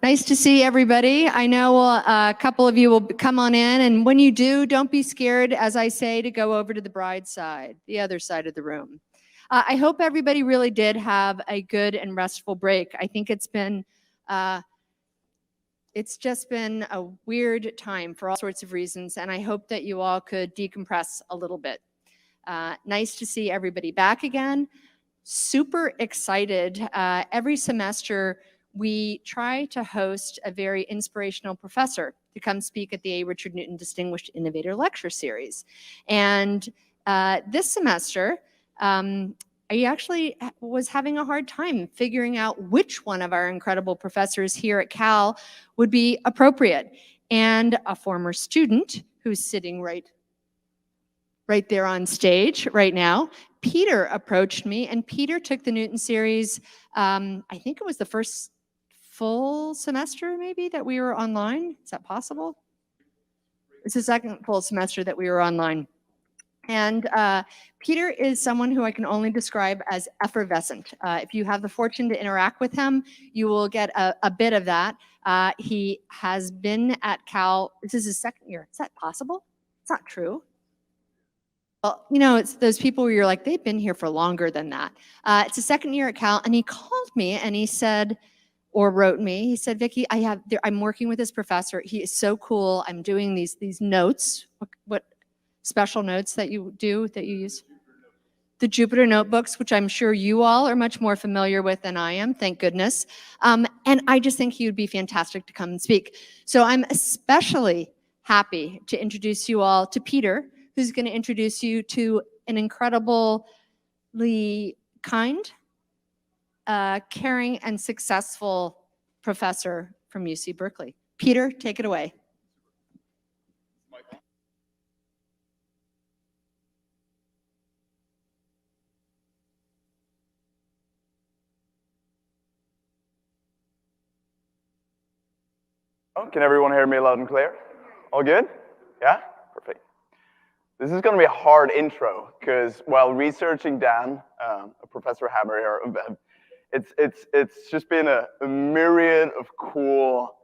Nice to see everybody. I know a couple of you will come on in, and when you do, don't be scared, as I say, to go over to the bride's side, the other side of the room. I hope everybody really did have a good and restful break. I think it's just been a weird time for all sorts of reasons, and I hope that you all could decompress a little bit. Nice to see everybody back again. Super excited. Every semester, we try to host a very inspirational professor to come speak at the A. Richard Newton Distinguished Innovator Lecture Series. And this semester, I actually was having a hard time figuring out which one of our incredible professors here at Cal would be appropriate. And a former student who's sitting right there on stage right now, Peter approached me, and Peter took the Newton series, I think it was the first full semester maybe that we were online. Is that possible? It's the second full semester that we were online. And Peter is someone who I can only describe as effervescent. If you have the fortune to interact with him, you will get a bit of that. He has been at Cal, this is his second year. Is that possible? It's not true. Well, you know, it's those people where you're like, they've been here for longer than that. It's a second year at Cal, and he called me and he said, or wrote me, he said, Vicki, I'm working with this professor. He is so cool. I'm doing these notes. What special notes that you use? The Jupyter notebooks, which I'm sure you all are much more familiar with than I am, thank goodness. And I just think he would be fantastic to come and speak. So I'm especially happy to introduce you all to Peter, who's going to introduce you to an incredibly kind, caring, and successful professor from UC Berkeley. Peter, take it away. Oh, can everyone hear me loud and clear? All good? Yeah? Perfect. This is going to be a hard intro because while researching Dan, Professor Hammer here, it's just been a myriad of cool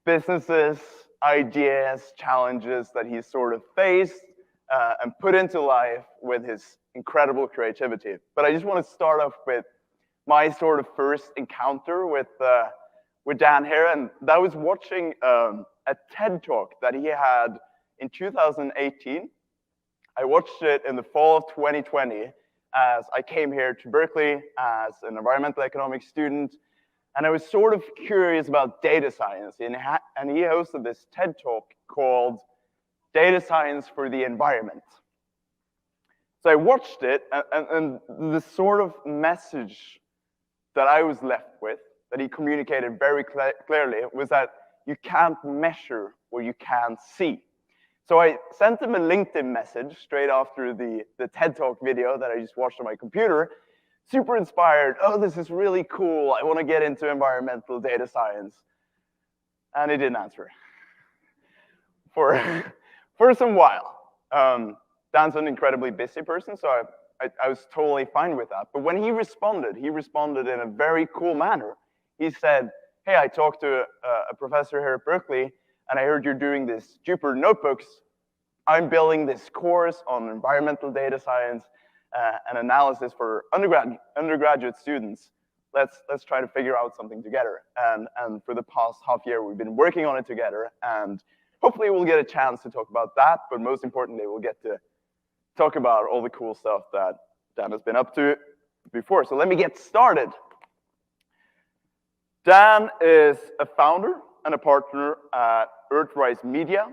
businesses, ideas, challenges that he's sort of faced and put into life with his incredible creativity. But I just want to start off with my sort of first encounter with Dan here, and that was watching a TED Talk that he had in 2018. I watched it in the fall of 2020 as I came here to Berkeley as an environmental economics student, and I was sort of curious about data science, and he hosted this TED Talk called Data Science for the Environment. So I watched it, and the sort of message that I was left with, that he communicated very clearly, was that you can't measure what you can't see. So I sent him a LinkedIn message straight after the TED Talk video that I just watched on my computer, super inspired. Oh, this is really cool. I want to get into environmental data science. And he didn't answer for some while. Dan's an incredibly busy person, so I was totally fine with that. But when he responded in a very cool manner. He said, hey, I talked to a professor here at Berkeley, and I heard you're doing this Jupyter notebooks. I'm building this course on environmental data science and analysis for undergraduate students. Let's try to figure out something together. And for the past half year, we've been working on it together, and hopefully we'll get a chance to talk about that, but most importantly, we'll get to talk about all the cool stuff that Dan has been up to before. So let me get started. Dan is a founder and a partner at Earthrise Media,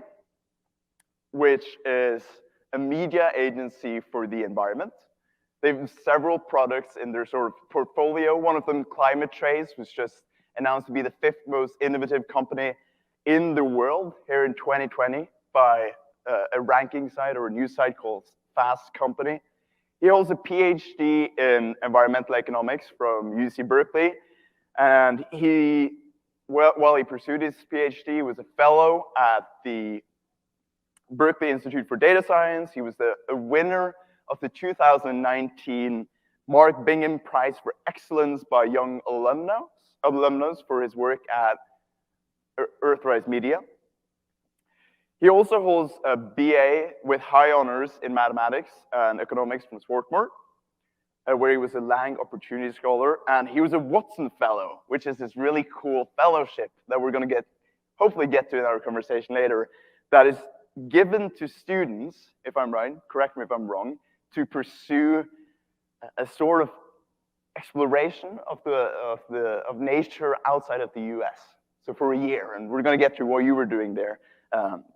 which is a media agency for the environment. They have several products in their sort of portfolio. One of them, Climate Trace, was just announced to be the 5th most innovative company in the world here in 2020 by a ranking site or a news site called Fast Company. He holds a PhD in environmental economics from UC Berkeley. And while he pursued his PhD, he was a fellow at the Berkeley Institute for Data Science. He was a winner of the 2019 Mark Bingham Prize for Excellence by Young Alumni. alumnus for his work at Earthrise Media. He also holds a BA with high honors in mathematics and economics from Swarthmore, where he was a Lang Opportunity Scholar, and he was a Watson Fellow, which is this really cool fellowship that we're going to hopefully get to in our conversation later, that is given to students, if I'm right, correct me if I'm wrong, to pursue a sort of exploration of nature outside of the US. So for a year, and we're going to get to what you were doing there,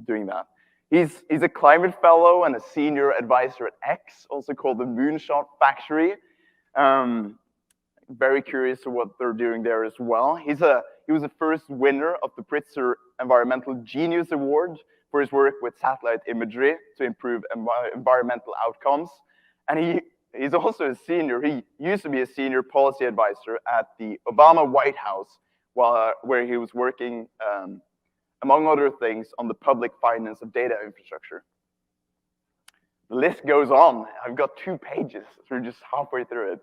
doing that. He's a climate fellow and a senior advisor at X, also called the Moonshot Factory. Very curious to what they're doing there as well. He was the first winner of the Pritzker Environmental Genius Award for his work with satellite imagery to improve environmental outcomes. And he's also a senior. He used to be a senior policy advisor at the Obama White House, where he was working, among other things, on the public finance of data infrastructure. The list goes on. I've got 2 pages. We're just halfway through it.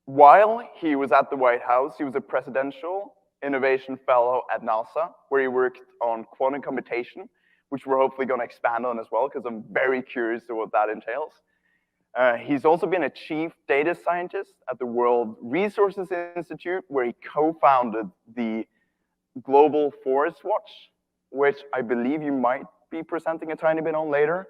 While he was at the White House, he was a presidential innovation fellow at NASA, where he worked on quantum computation, which we're hopefully going to expand on as well, because I'm very curious to what that entails. He's also been a chief data scientist at the World Resources Institute, where he co-founded the Global Forest Watch, which I believe you might be presenting a tiny bit on later.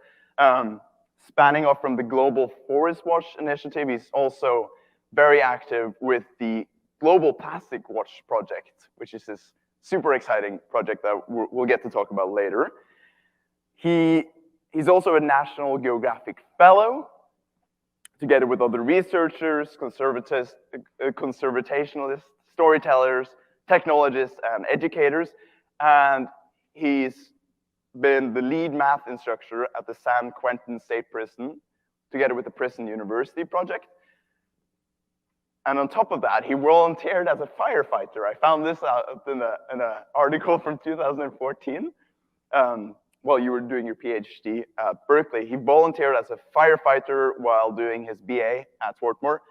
Spanning off from the Global Forest Watch initiative, he's also very active with the Global Plastic Watch project, which is this super exciting project that we'll get to talk about later. He's also a National Geographic Fellow, together with other researchers, conservationalists, storytellers, technologists, and educators. And he's been the lead math instructor at the San Quentin State Prison, together with the Prison University project. And on top of that, he volunteered as a firefighter. I found this out in an article from 2014. While you were doing your PhD at Berkeley, he volunteered as a firefighter while doing his BA at Swarthmore.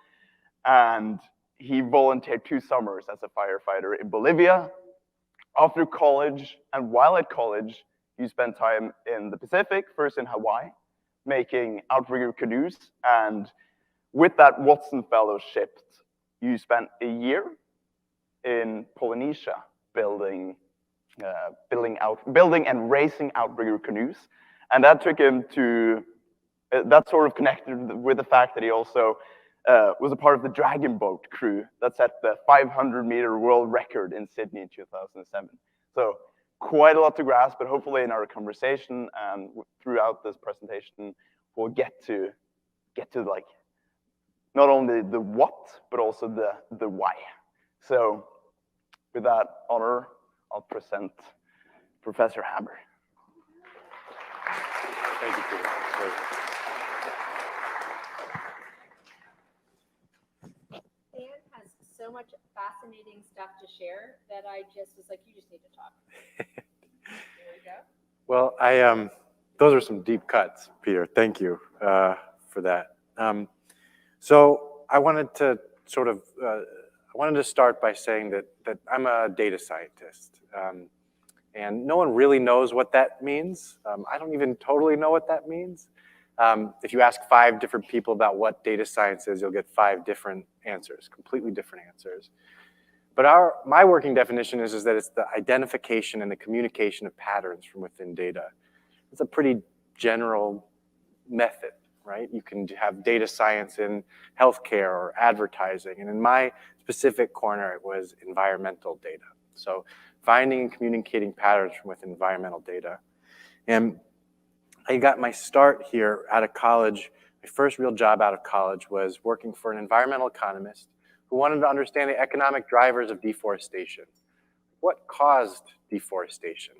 And he volunteered 2 summers as a firefighter in Bolivia. After college, and while at college, you spent time in the Pacific, first in Hawaii, making outrigger canoes. And with that Watson Fellowship, you spent a year in Polynesia building and racing outrigger canoes. And that took him to, that sort of connected with the fact that he also was a part of the Dragon Boat crew that set the 500-meter world record in Sydney in 2007. So quite a lot to grasp, but hopefully in our conversation and throughout this presentation, we'll get to like, not only the what, but also the why. So with that honor, I'll present Professor Hammer. Thank you, Peter. Dan has so much fascinating stuff to share that I just was like, you just need to talk. There we go. Well, those are some deep cuts, Peter. Thank you for that. So I wanted to start by saying that I'm a data scientist, and no one really knows what that means. I don't even totally know what that means. If you ask 5 different people about what data science is, you'll get 5 different answers, completely different answers. But my working definition is that it's the identification and the communication of patterns from within data. It's a pretty general method, right? You can have data science in healthcare or advertising. And in my specific corner, it was environmental data. So finding and communicating patterns from within environmental data. And I got my start here out of college. My first real job out of college was working for an environmental economist who wanted to understand the economic drivers of deforestation. What caused deforestation?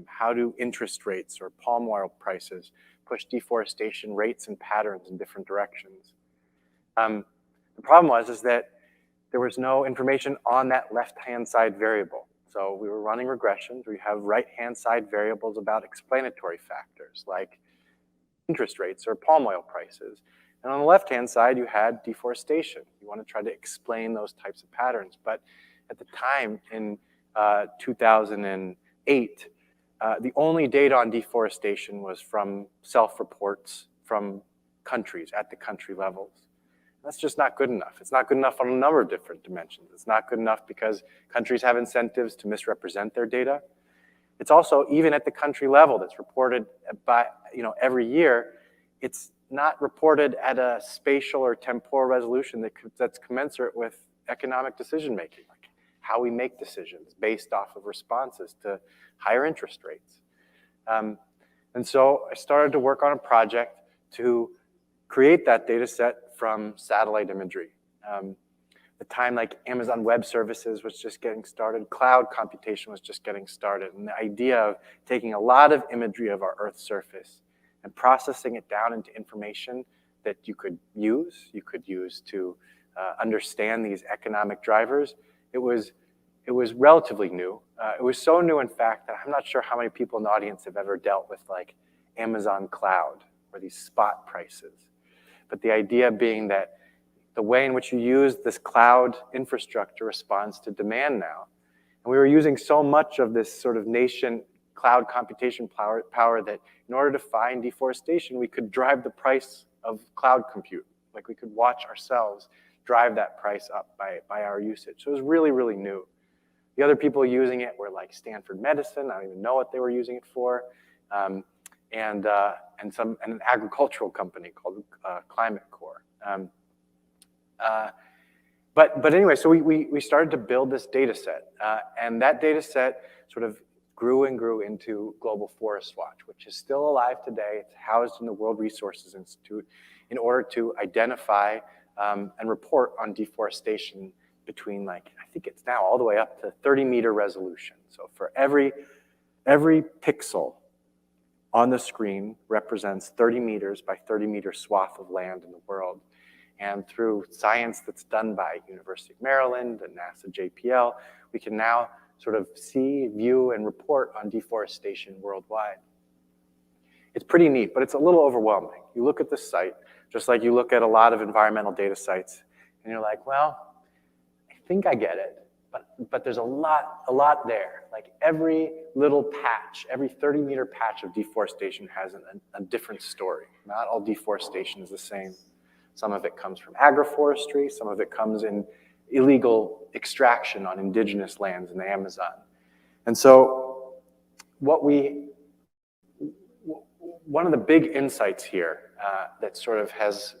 How do interest rates or palm oil prices push deforestation rates and patterns in different directions? The problem was that there was no information on that left-hand side variable. So we were running regressions. We have right-hand side variables about explanatory factors like interest rates or palm oil prices. And on the left-hand side, you had deforestation. You want to try to explain those types of patterns. But at the time, in 2008, the only data on deforestation was from self-reports from countries at the country levels. That's just not good enough. It's not good enough on a number of different dimensions. It's not good enough because countries have incentives to misrepresent their data. It's also, even at the country level that's reported by, every year, it's not reported at a spatial or temporal resolution that's commensurate with economic decision-making, like how we make decisions based off of responses to higher interest rates. And so I started to work on a project to create that data set from satellite imagery. The time like Amazon Web Services was just getting started, cloud computation was just getting started, and the idea of taking a lot of imagery of our Earth's surface and processing it down into information that you could use to understand these economic drivers, it was relatively new. It was so new, in fact, that I'm not sure how many people in the audience have ever dealt with like Amazon Cloud or these spot prices. But the idea being that the way in which you use this cloud infrastructure responds to demand now. And we were using so much of this sort of nascent cloud computation power that in order to find deforestation, we could drive the price of cloud compute. Like we could watch ourselves drive that price up by our usage. So it was really, really new. The other people using it were like Stanford Medicine. I don't even know what they were using it for. And an agricultural company called Climate Corps. But anyway, so we started to build this data set. And that data set sort of grew and grew into Global Forest Watch, which is still alive today. It's housed in the World Resources Institute in order to identify and report on deforestation between, like, I think it's now all the way up to 30-meter resolution. So for every pixel on the screen represents 30 meters by 30-meter swath of land in the world. And through science that's done by University of Maryland and NASA JPL, we can now sort of see, view, and report on deforestation worldwide. It's pretty neat, but it's a little overwhelming. You look at the site, just like you look at a lot of environmental data sites, and you're like, well, I think I get it, but there's a lot there. Like every little patch, every 30-meter patch of deforestation has a different story. Not all deforestation is the same. Some of it comes from agroforestry, some of it comes in illegal extraction on indigenous lands in the Amazon. And so one of the big insights here that sort of has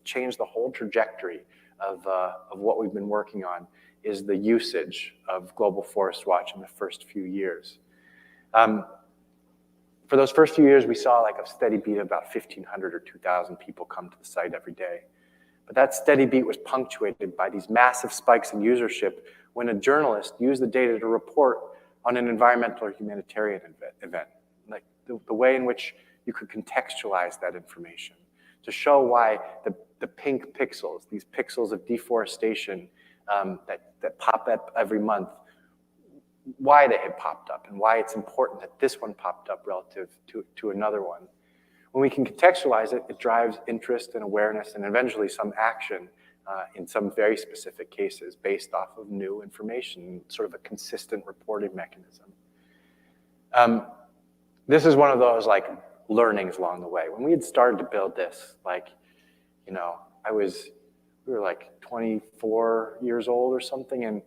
changed the whole trajectory of what we've been working on is the usage of Global Forest Watch in the first few years. For those first few years, we saw like a steady beat of about 1,500 or 2,000 people come to the site every day. But that steady beat was punctuated by these massive spikes in usership when a journalist used the data to report on an environmental or humanitarian event. Like the way in which you could contextualize that information to show why the pink pixels, these pixels of deforestation that pop up every month, why they had popped up and why it's important that this one popped up relative to another one. When we can contextualize it, it drives interest and awareness and eventually some action in some very specific cases based off of new information, sort of a consistent reporting mechanism. This is one of those like learnings along the way. When we had started to build this, like, we were like 24 years old or something, and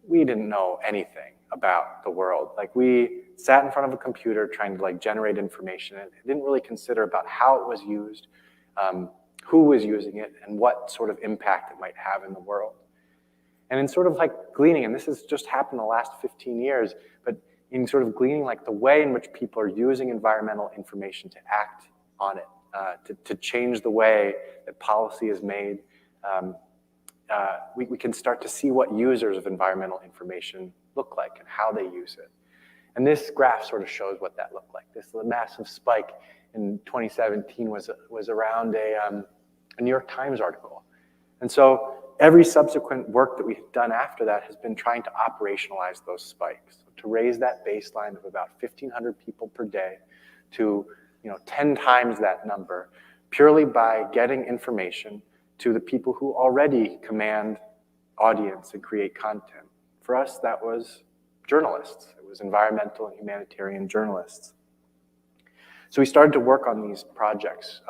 we didn't know anything about the world. Like we sat in front of a computer trying to like generate information and didn't really consider about how it was used, who was using it, and what sort of impact it might have in the world. And in sort of like gleaning, and this has just happened the last 15 years, but in sort of gleaning like the way in which people are using environmental information to act on it, to change the way that policy is made, we can start to see what users of environmental information look like and how they use it. And this graph sort of shows what that looked like. This massive spike in 2017 was around a New York Times article. And so every subsequent work that we've done after that has been trying to operationalize those spikes, to raise that baseline of about 1,500 people per day to 10 times that number purely by getting information to the people who already command audience and create content. For us, that was journalists. It was environmental and humanitarian journalists. So we started to work on these projects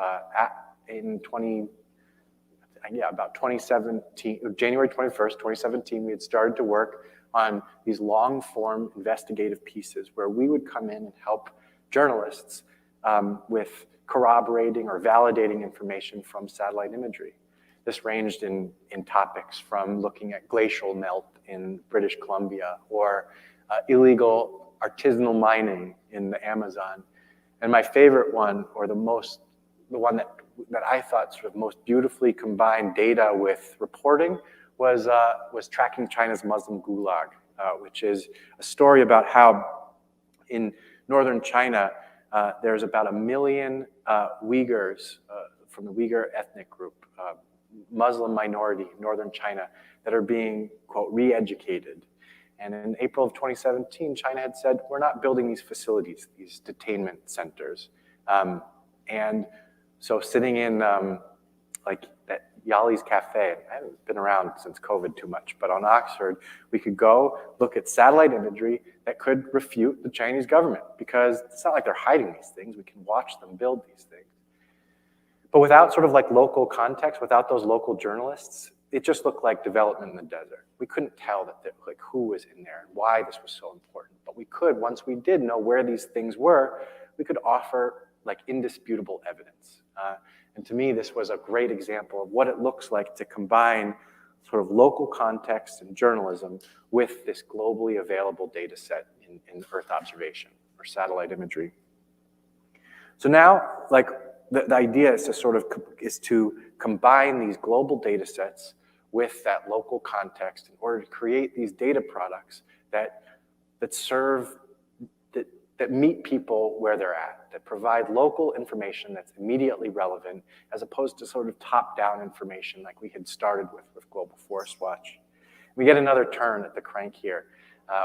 about 2017, January 21st, 2017, we had started to work on these long-form investigative pieces where we would come in and help journalists with corroborating or validating information from satellite imagery. This ranged in topics from looking at glacial melt in British Columbia or illegal artisanal mining in the Amazon. And my favorite one, or the one that I thought sort of most beautifully combined data with reporting was tracking China's Muslim gulag, which is a story about how in northern China, there's about 1 million Uyghurs from the Uyghur ethnic group, Muslim minority in northern China, that are being, quote, re-educated. And in April of 2017, China had said, we're not building these facilities, these detainment centers. And so sitting in like that Yali's Cafe, I haven't been around since COVID too much, but on Oxford, we could go look at satellite imagery that could refute the Chinese government, because it's not like they're hiding these things. We can watch them build these things. But without sort of like local context, without those local journalists, it just looked like development in the desert. We couldn't tell that like who was in there and why this was so important. But we could, once we did know where these things were, we could offer like indisputable evidence. And to me, this was a great example of what it looks like to combine sort of local context and journalism with this globally available data set in Earth observation or satellite imagery. So now, like the idea is to combine these global data sets with that local context in order to create these data products that serve, that meet people where they're at, that provide local information that's immediately relevant, as opposed to sort of top-down information like we had started with Global Forest Watch. We get another turn at the crank here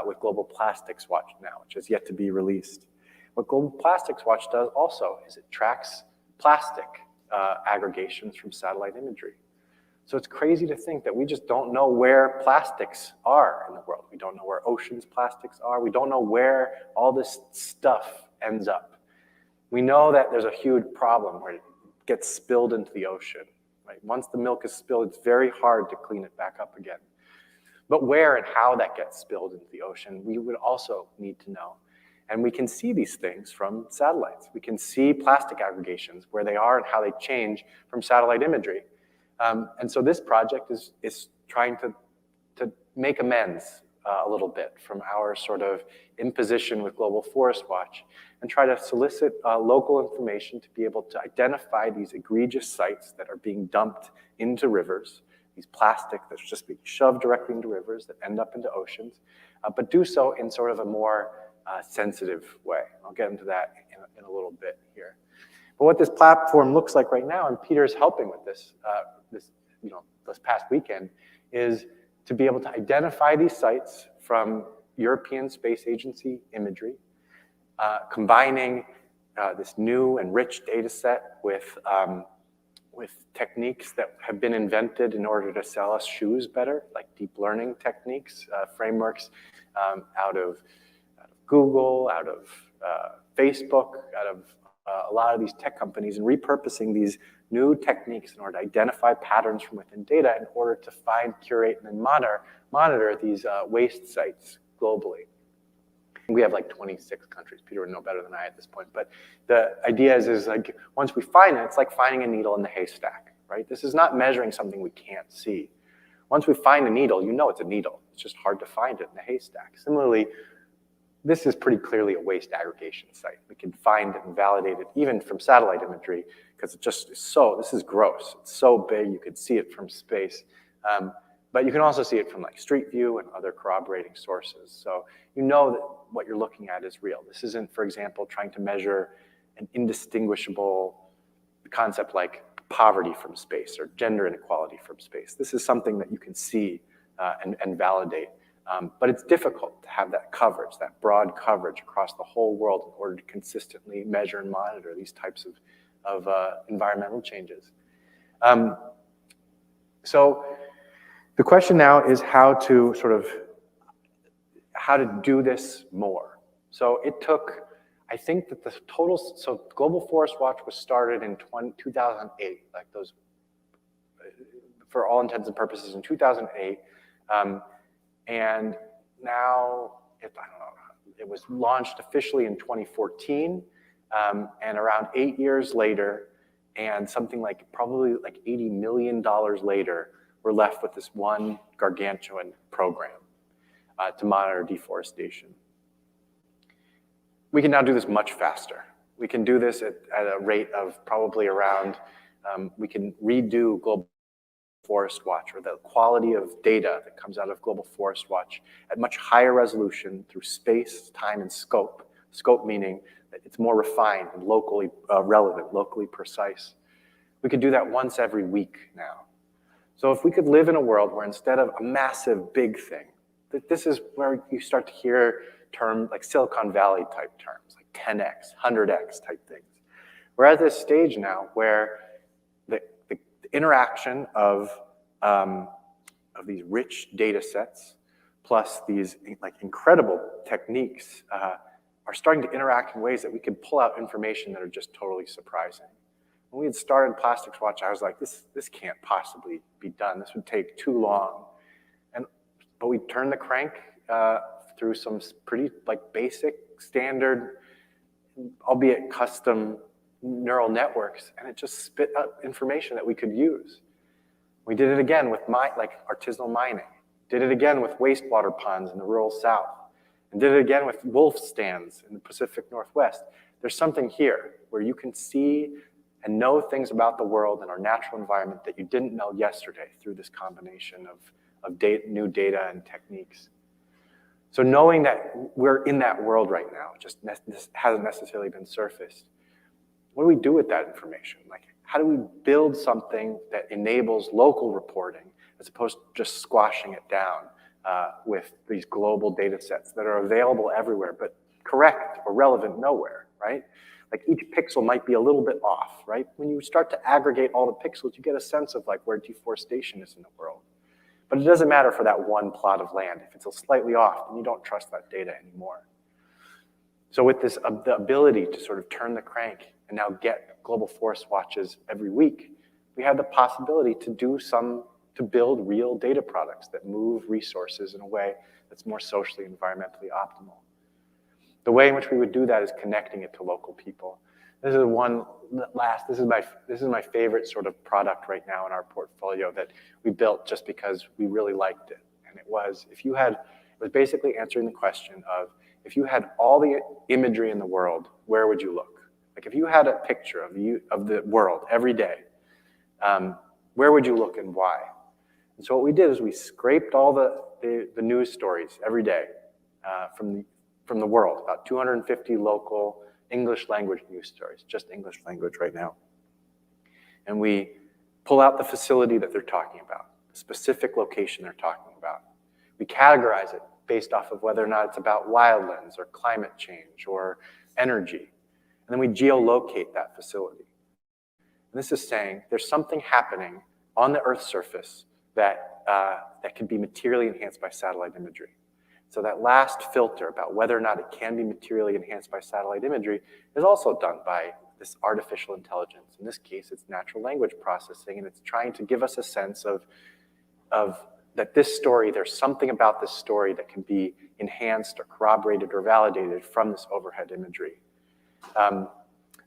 with Global Plastics Watch now, which is yet to be released. What Global Plastics Watch does also is it tracks plastic aggregations from satellite imagery. So it's crazy to think that we just don't know where plastics are in the world. We don't know where oceans plastics are. We don't know where all this stuff ends up. We know that there's a huge problem where it gets spilled into the ocean. Right? Once the milk is spilled, it's very hard to clean it back up again. But where and how that gets spilled into the ocean, we would also need to know. And we can see these things from satellites. We can see plastic aggregations, where they are and how they change from satellite imagery. And so this project is trying to make amends a little bit from our sort of imposition with Global Forest Watch and try to solicit local information to be able to identify these egregious sites that are being dumped into rivers, these plastic that's just being shoved directly into rivers that end up into oceans, but do so in sort of a more sensitive way. I'll get into that in a little bit here. But what this platform looks like right now, and Peter's helping with this, this past weekend, is to be able to identify these sites from European Space Agency imagery, combining this new and rich data set with techniques that have been invented in order to sell us shoes better, like deep learning techniques, frameworks out of Google, out of Facebook, out of a lot of these tech companies, and repurposing these new techniques in order to identify patterns from within data in order to find, curate, and then monitor these waste sites globally. We have like 26 countries. Peter would know better than I at this point. But the idea is like once we find it, it's like finding a needle in the haystack, right? This is not measuring something we can't see. Once we find a needle, you know it's a needle. It's just hard to find it in the haystack. Similarly, this is pretty clearly a waste aggregation site. We can find it and validate it even from satellite imagery because it just is so, this is gross. It's so big, you could see it from space. But you can also see it from like Street View and other corroborating sources. So you know that what you're looking at is real. This isn't, for example, trying to measure an indistinguishable concept like poverty from space or gender inequality from space. This is something that you can see and validate. But it's difficult to have that coverage, that broad coverage across the whole world in order to consistently measure and monitor these types of of environmental changes. So the question now is how to do this more. So it took, I think that the total, so Global Forest Watch was started in 2008, like those, for all intents and purposes in 2008. And now, I don't know, it was launched officially in 2014, and around 8 years later, and something like probably like $80 million later, we're left with this one gargantuan program to monitor deforestation. We can now do this much faster. We can do this at a rate of probably around, we can redo Global Forest Watch, or the quality of data that comes out of Global Forest Watch at much higher resolution through space, time, and scope. Scope meaning that it's more refined and locally relevant, locally precise. We could do that once every week now. So if we could live in a world where instead of a massive big thing, that this is where you start to hear terms like Silicon Valley type terms, like 10x, 100x type things. We're at this stage now where the interaction of these rich data sets plus these like incredible techniques are starting to interact in ways that we can pull out information that are just totally surprising. When we had started Plastics Watch, I was like, this can't possibly be done. This would take too long. But we turned the crank through some pretty like basic, standard, albeit custom neural networks, and it just spit out information that we could use. We did it again with artisanal mining. Did it again with wastewater ponds in the rural South. And did it again with wolf stands in the Pacific Northwest. There's something here where you can see and know things about the world and our natural environment that you didn't know yesterday through this combination of new data and techniques. So knowing that we're in that world right now, this hasn't necessarily been surfaced. What do we do with that information? Like, how do we build something that enables local reporting as opposed to just squashing it down with these global data sets that are available everywhere, but correct or relevant nowhere, right? Like each pixel might be a little bit off, right? When you start to aggregate all the pixels, you get a sense of like where deforestation is in the world. But it doesn't matter for that one plot of land. If it's slightly off, then you don't trust that data anymore. So with this, the ability to sort of turn the crank and now get Global Forest Watches every week, we have the possibility to build real data products that move resources in a way that's more socially and environmentally optimal. The way in which we would do that is connecting it to local people. This is my favorite sort of product right now in our portfolio that we built just because we really liked it. And it was basically answering the question of, if you had all the imagery in the world, where would you look? Like if you had a picture of the world every day, where would you look and why? And so what we did is we scraped all the news stories every day from the world, about 250 local English language news stories, just English language right now. And we pull out the facility that they're talking about, the specific location they're talking about. We categorize it based off of whether or not it's about wildlands or climate change or energy. And then we geolocate that facility. And this is saying there's something happening on the Earth's surface that can be materially enhanced by satellite imagery. So that last filter about whether or not it can be materially enhanced by satellite imagery is also done by this artificial intelligence. In this case, it's natural language processing, and it's trying to give us a sense of that this story, there's something about this story that can be enhanced or corroborated or validated from this overhead imagery.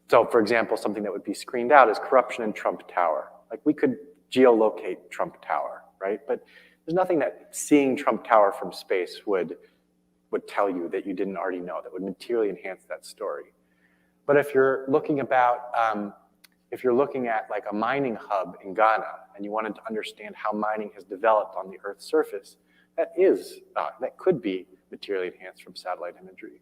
So for example, something that would be screened out is corruption in Trump Tower. Like we could geolocate Trump Tower, right? But there's nothing that seeing Trump Tower from space would tell you that you didn't already know, that would materially enhance that story. But if you're looking at like a mining hub in Ghana and you wanted to understand how mining has developed on the Earth's surface, that could be materially enhanced from satellite imagery.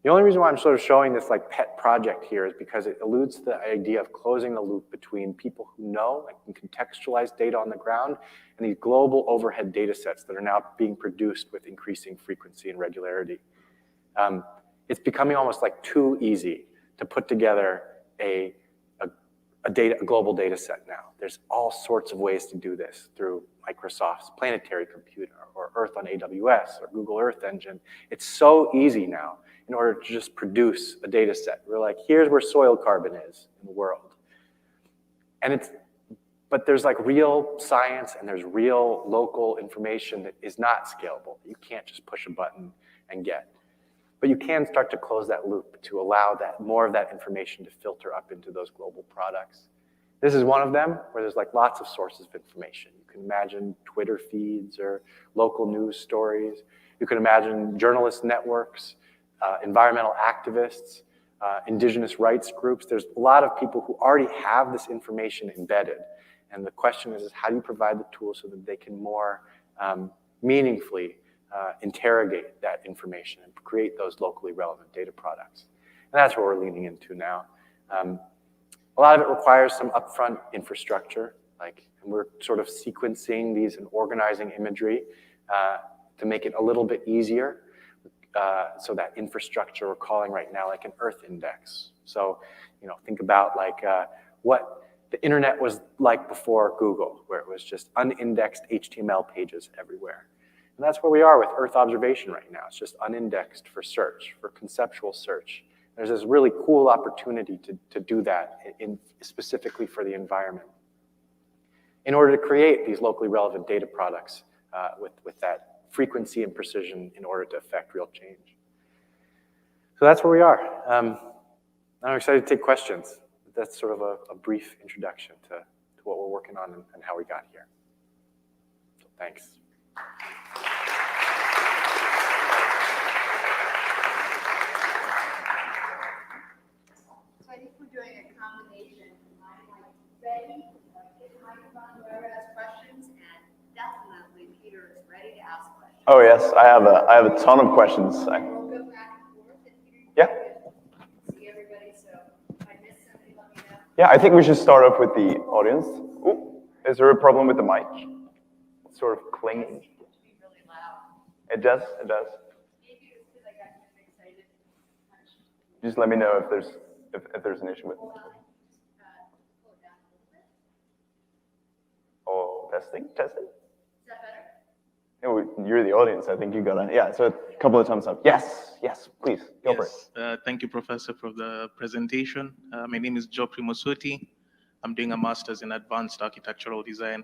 The only reason why I'm sort of showing this like pet project here is because it alludes to the idea of closing the loop between people who know and can contextualize data on the ground and these global overhead data sets that are now being produced with increasing frequency and regularity. It's becoming almost like too easy to put together a a global data set now. There's all sorts of ways to do this through Microsoft's Planetary Computer or Earth on AWS or Google Earth Engine. It's so easy now in order to just produce a data set. We're like, here's where soil carbon is in the world. But there's like real science and there's real local information that is not scalable. You can't just push a button and get. But you can start to close that loop to allow more of that information to filter up into those global products. This is one of them where there's like lots of sources of information. You can imagine Twitter feeds or local news stories. You can imagine journalist networks, environmental activists, indigenous rights groups. There's a lot of people who already have this information embedded. And the question is how do you provide the tools so that they can more meaningfully interrogate that information and create those locally relevant data products. And that's what we're leaning into now. A lot of it requires some upfront infrastructure, and we're sort of sequencing these and organizing imagery to make it a little bit easier. So that infrastructure we're calling right now like an Earth index. So, think about what the internet was like before Google, where it was just unindexed HTML pages everywhere. And that's where we are with Earth observation right now. It's just unindexed for search, for conceptual search. There's this really cool opportunity to do that specifically for the environment in order to create these locally relevant data products with that frequency and precision in order to affect real change. So that's where we are. I'm excited to take questions. That's sort of a brief introduction to what we're working on and how we got here. So thanks. So I think we're doing a combination. I'm ready, get the microphone, whoever has questions, and definitely Peter is ready to ask questions. Oh yes, I have a ton of questions. We'll go back and forth and Peter, Yeah. see everybody. So if I miss somebody, let me know. Yeah, I think we should start off with the audience. Ooh, is there a problem with the mic? It's sort of clinging. It seems to be really loud. It does. It does. Maybe it's because I got kind of excited. Just let me know if there's an issue with it. Hold on. Pull it down a little bit. Oh, testing. Is that better? Yeah, you're the audience. I think you got it. Yeah. So a couple of thumbs up. Yes. Please go for it. Thank you, Professor, for the presentation. My name is Joe Primosoti. I'm doing a master's in advanced architectural design.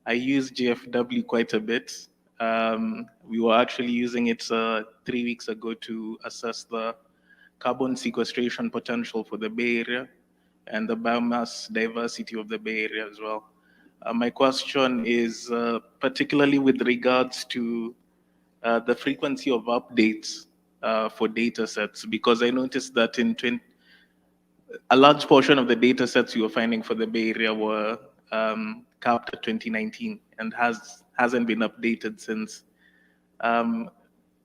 I use GFW quite a bit. We were actually using it 3 weeks ago to assess the carbon sequestration potential for the Bay Area and the biomass diversity of the Bay Area as well. My question is particularly with regards to the frequency of updates for data sets, because I noticed that a large portion of the data sets you were finding for the Bay Area were capped at 2019 and hasn't been updated since.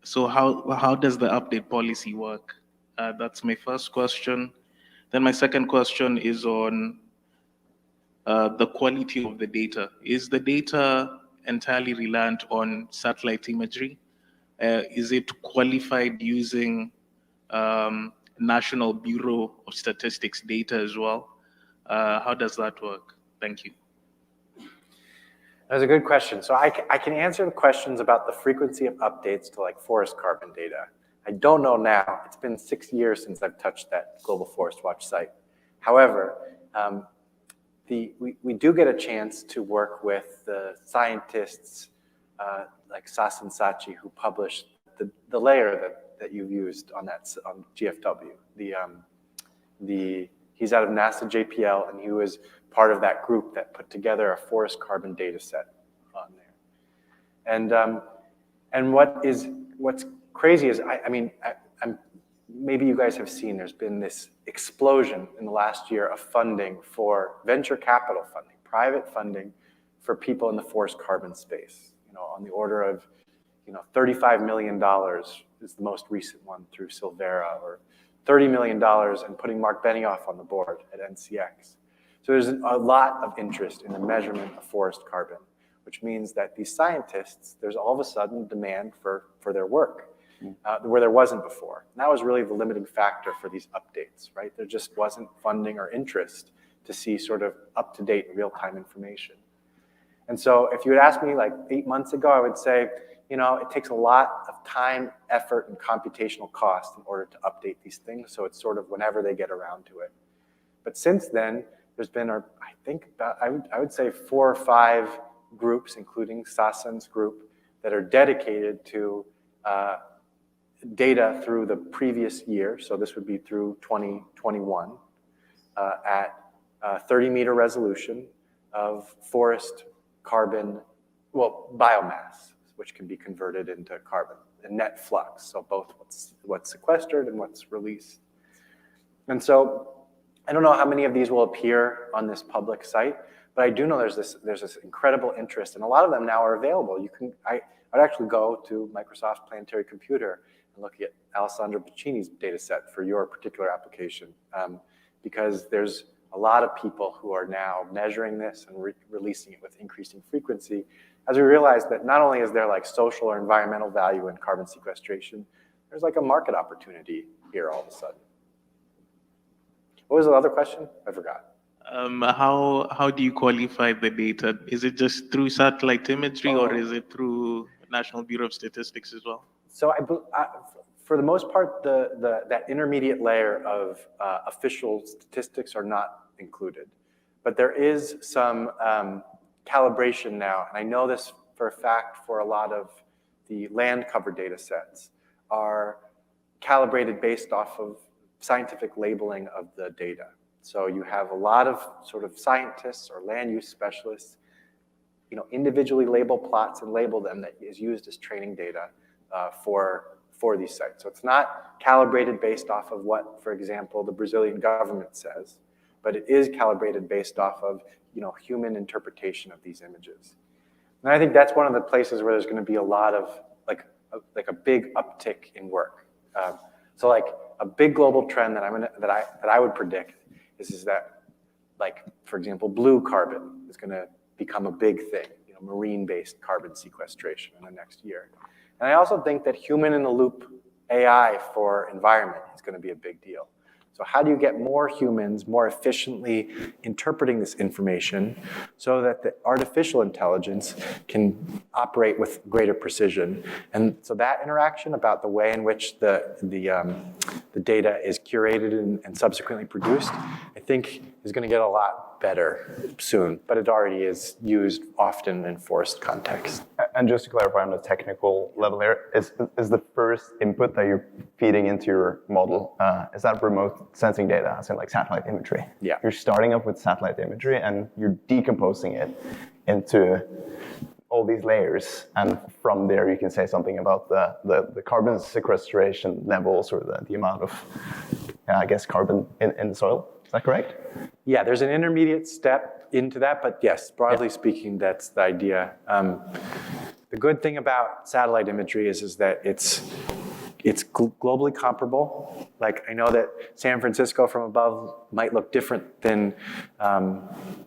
So how does the update policy work? That's my first question. Then my second question is on the quality of the data. Is the data entirely reliant on satellite imagery? Is it qualified using National Bureau of Statistics data as well? How does that work? Thank you. That's a good question. So I can answer the questions about the frequency of updates to forest carbon data. I don't know now. It's been 6 years since I've touched that Global Forest Watch site. However, we do get a chance to work with the scientists like Sasan Sachi, who published the layer that you've used on GFW. He's out of NASA JPL, and he was part of that group that put together a forest carbon data set on there. And what's crazy is, maybe you guys have seen, there's been this explosion in the last year of funding for venture capital funding, private funding for people in the forest carbon space. On the order of, $35 million is the most recent one through Silvera, or $30 million and putting Mark Benioff on the board at NCX. So there's a lot of interest in the measurement of forest carbon, which means that these scientists, there's all of a sudden demand for their work where there wasn't before. And that was really the limiting factor for these updates, right? There just wasn't funding or interest to see sort of up-to-date real-time information. And so if you had asked me like 8 months ago, I would say, you know, it takes a lot of time, effort, and computational cost in order to update these things. So it's sort of whenever they get around to it. But since then, there's been, I think, about, I would say 4 or 5 groups, including Sasan's group, that are dedicated to data through the previous year. So this would be through 2021 at 30-meter resolution of forest carbon, well, biomass, which can be converted into carbon, a net flux. So both what's sequestered and what's released. And so I don't know how many of these will appear on this public site, but I do know there's this incredible interest, and a lot of them now are available. I'd actually go to Microsoft's Planetary Computer and look at Alessandro Piccini's data set for your particular application, because there's a lot of people who are now measuring this and releasing it with increasing frequency, as we realize that not only is there like social or environmental value in carbon sequestration, there's like a market opportunity here all of a sudden. What was the other question? I forgot. How do you qualify the data? Is it just through satellite imagery, or is it through National Bureau of Statistics as well? So for the most part, that intermediate layer of official statistics are not included. But there is some calibration now, and I know this for a fact for a lot of the land cover data sets are calibrated based off of scientific labeling of the data. So you have a lot of sort of scientists or land use specialists, you know, individually label plots and label them that is used as training data for these sites. So it's not calibrated based off of what, for example, the Brazilian government says, but it is calibrated based off of, you know, human interpretation of these images. And I think that's one of the places where there's going to be a lot of like a big uptick in work. So like a big global trend that I would predict is that, like, for example, blue carbon is going to become a big thing, you know, marine-based carbon sequestration in the next year. And I also think that human-in-the-loop AI for environment is going to be a big deal. So how do you get more humans more efficiently interpreting this information so that the artificial intelligence can operate with greater precision? And so that interaction about the way in which the data is curated and subsequently produced, I think is going to get a lot better soon, but it already is used often in forest context. And just to clarify on the technical level there, is the first input that you're feeding into your model, is that remote sensing data, as in like satellite imagery? Yeah. You're starting off with satellite imagery and you're decomposing it into all these layers, and from there you can say something about the carbon sequestration levels or the amount of, I guess, carbon in the soil. Is that correct? Yeah, there's an intermediate step into that, but yes, broadly speaking, that's the idea. The good thing about satellite imagery is that it's globally comparable. Like, I know that San Francisco from above might look different than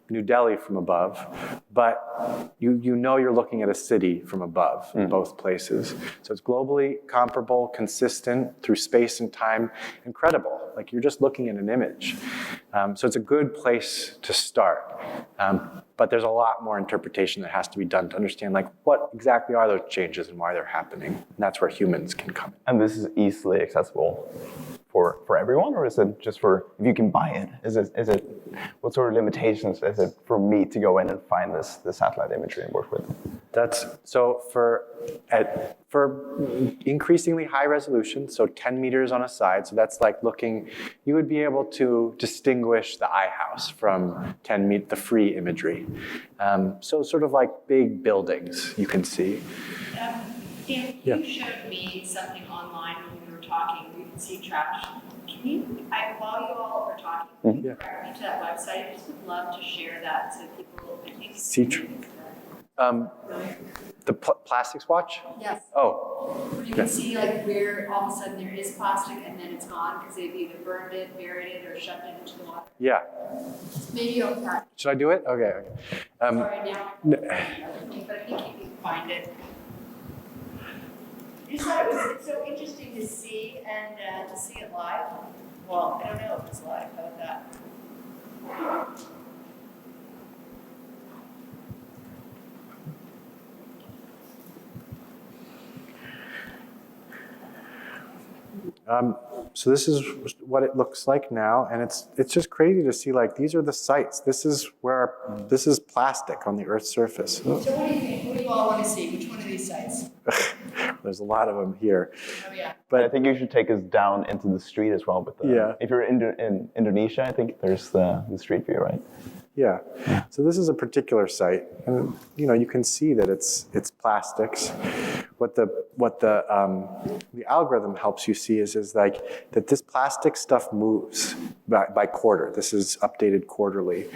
New Delhi from above, but you know you're looking at a city from above in both places. So it's globally comparable, consistent through space and time, incredible. Like, you're just looking at an image. So it's a good place to start. But there's a lot more interpretation that has to be done to understand, like, what exactly are those changes and why they're happening. And that's where humans can come in. And this is easily accessible for everyone, or is it just for, if you can buy it? Is it what sort of limitations is it for me to go in and find the satellite imagery and work with? That's so for increasingly high resolution, so 10 meters on a side. So that's like looking, you would be able to distinguish the iHouse from 10 meters, the free imagery. So sort of like big buildings you can see. Dan, you showed me something online when we were talking. We could see trash. Can you, while you all were talking, direct me to that website? I just would love to share that so people, I think, See the plastics watch? Yes. Oh. You can see like where all of a sudden there is plastic and then it's gone because they've either burned it, buried it, or shoved it into the water. Yeah. Maybe you'll catch. Should I do it? Okay. Sorry, now. But I think you can find it. I just thought it was so interesting to see and to see it live. Well, I don't know if it's live. How about that? So this is what it looks like now, and it's just crazy to see, like, these are the sites. This is plastic on the Earth's surface. So what do you think? What do you all want to see? Which one of these sites? There's a lot of them here. Oh yeah. But I think you should take us down into the street as well. With the, if you're in Indonesia, I think there's the street view, right? Yeah. So this is a particular site, and you can see that it's plastics. What the algorithm helps you see is like that this plastic stuff moves by quarter. This is updated quarterly.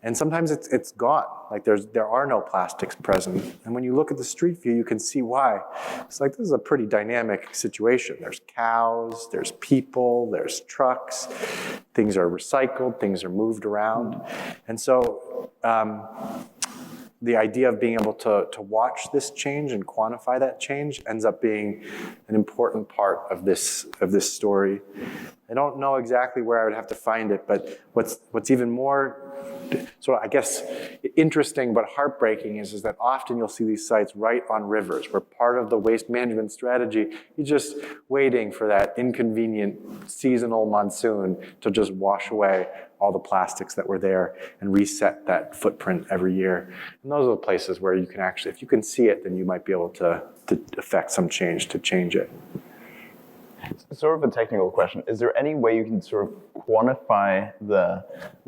And sometimes it's gone. Like there are no plastics present. And when you look at the street view, you can see why. It's like, this is a pretty dynamic situation. There's cows, there's people, there's trucks. Things are recycled, things are moved around. And so the idea of being able to watch this change and quantify that change ends up being an important part of this story. I don't know exactly where I would have to find it, but what's even more sort of, I guess, interesting but heartbreaking is that often you'll see these sites right on rivers, where part of the waste management strategy, you're just waiting for that inconvenient seasonal monsoon to just wash away all the plastics that were there and reset that footprint every year. And those are the places where you can actually, if you can see it, then you might be able to affect some change, to change it. Sort of a technical question. Is there any way you can sort of quantify the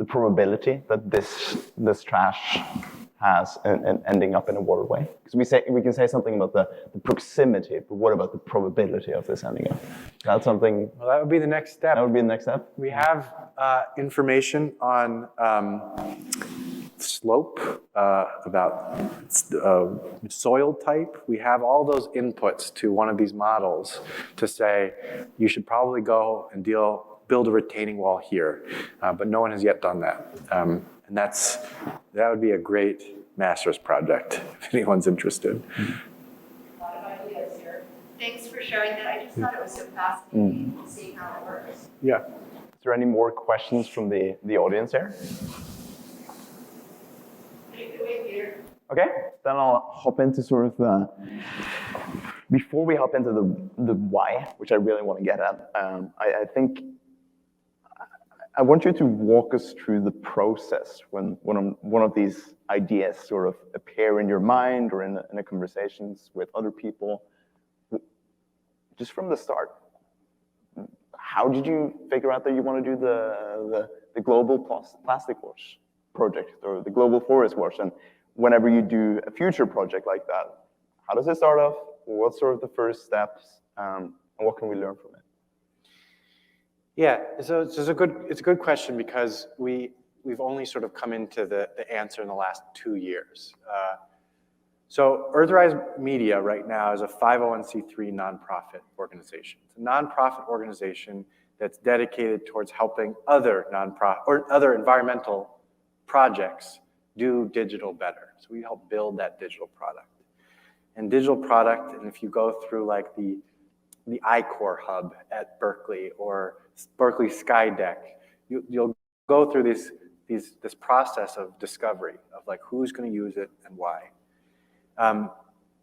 probability that this trash has and ending up in a waterway? Because we can say something about the proximity, but what about the probability of this ending up? That's something. Well, that would be the next step. That would be the next step. We have information on slope, about soil type. We have all those inputs to one of these models to say, you should probably go and build a retaining wall here. But no one has yet done that. And that would be a great master's project if anyone's interested. A lot of ideas here. Thanks for sharing that. I just thought it was so fascinating seeing how it works. Yeah. Is there any more questions from the audience here? Okay, then I'll hop into sort of before we hop into the why, which I really want to get at, I think I want you to walk us through the process when one of these ideas sort of appear in your mind or in a conversations with other people, just from the start. How did you figure out that you want to do the Global Plastic Watch project or the Global Forest Watch? And whenever you do a future project like that, how does it start off? What's sort of the first steps? And what can we learn from it? Yeah, so it's a good question, because we've only sort of come into the answer in the last 2 years. So Earthrise Media right now is a 501c3 nonprofit organization. It's a nonprofit organization that's dedicated towards helping other nonprofit or other environmental projects do digital better. So we help build that digital product. And digital product, and if you go through like the iCore hub at Berkeley or Berkeley Skydeck, you'll go through this process of discovery of like who's going to use it and why.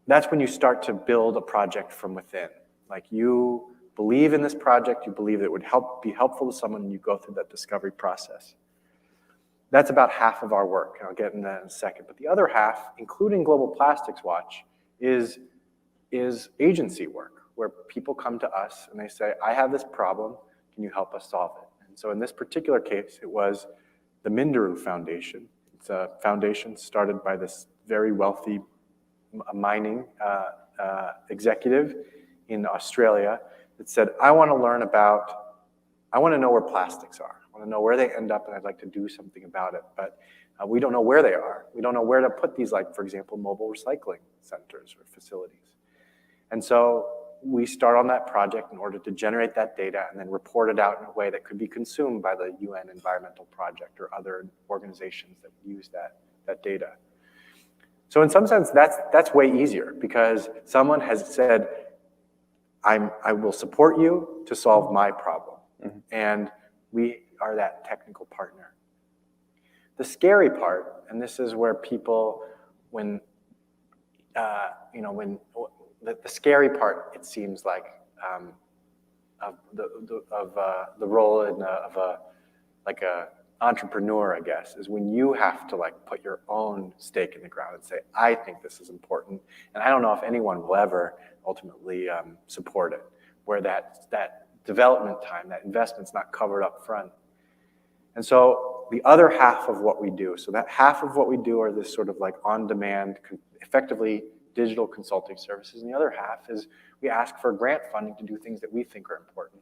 That's when you start to build a project from within. Like, you believe in this project, you believe that it would be helpful to someone, and you go through that discovery process. That's about half of our work, and I'll get into that in a second. But the other half, including Global Plastics Watch, is agency work, where people come to us and they say, I have this problem, can you help us solve it? And so in this particular case, it was the Minderoo Foundation. It's a foundation started by this very wealthy mining executive in Australia that said, I want to know where plastics are. I want to know where they end up, and I'd like to do something about it. But we don't know where they are. We don't know where to put these, like, for example, mobile recycling centers or facilities. And so we start on that project in order to generate that data and then report it out in a way that could be consumed by the UN Environmental Project or other organizations that use that data. So in some sense, that's way easier, because someone has said, I will support you to solve my problem. Mm-hmm. And we are that technical partner. The scary part, and this is where people, when the scary part, it seems like, of the role of a entrepreneur, I guess, is when you have to like put your own stake in the ground and say, I think this is important, and I don't know if anyone will ever ultimately support it, where that development time, that investment's not covered up front. And so the other half of what we do, so that half of what we do are this sort of like on-demand, effectively digital consulting services, and the other half is we ask for grant funding to do things that we think are important.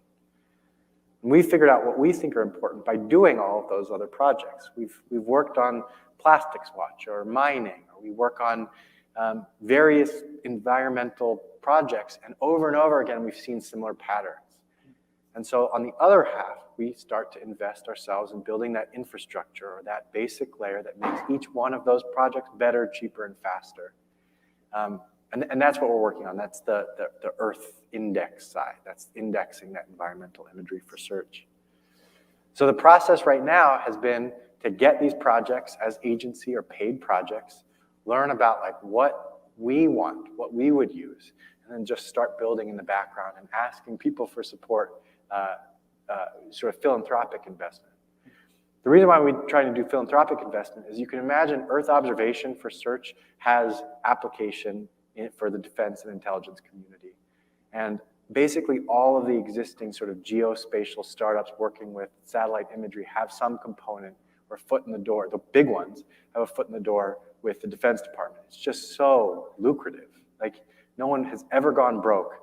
And we figured out what we think are important by doing all of those other projects. We've worked on Plastics Watch or mining, or we work on various environmental projects, and over again, we've seen similar patterns. And so on the other half, we start to invest ourselves in building that infrastructure or that basic layer that makes each one of those projects better, cheaper, and faster. And that's what we're working on. That's the Earth index side. That's indexing that environmental imagery for search. So the process right now has been to get these projects as agency or paid projects, learn about like what we want, what we would use, and then just start building in the background and asking people for support, sort of philanthropic investment. The reason why we try to do philanthropic investment is you can imagine Earth observation for search has application for the defense and intelligence community. And basically all of the existing sort of geospatial startups working with satellite imagery have some component or foot in the door. The big ones have a foot in the door with the Defense Department. It's just so lucrative. Like no one has ever gone broke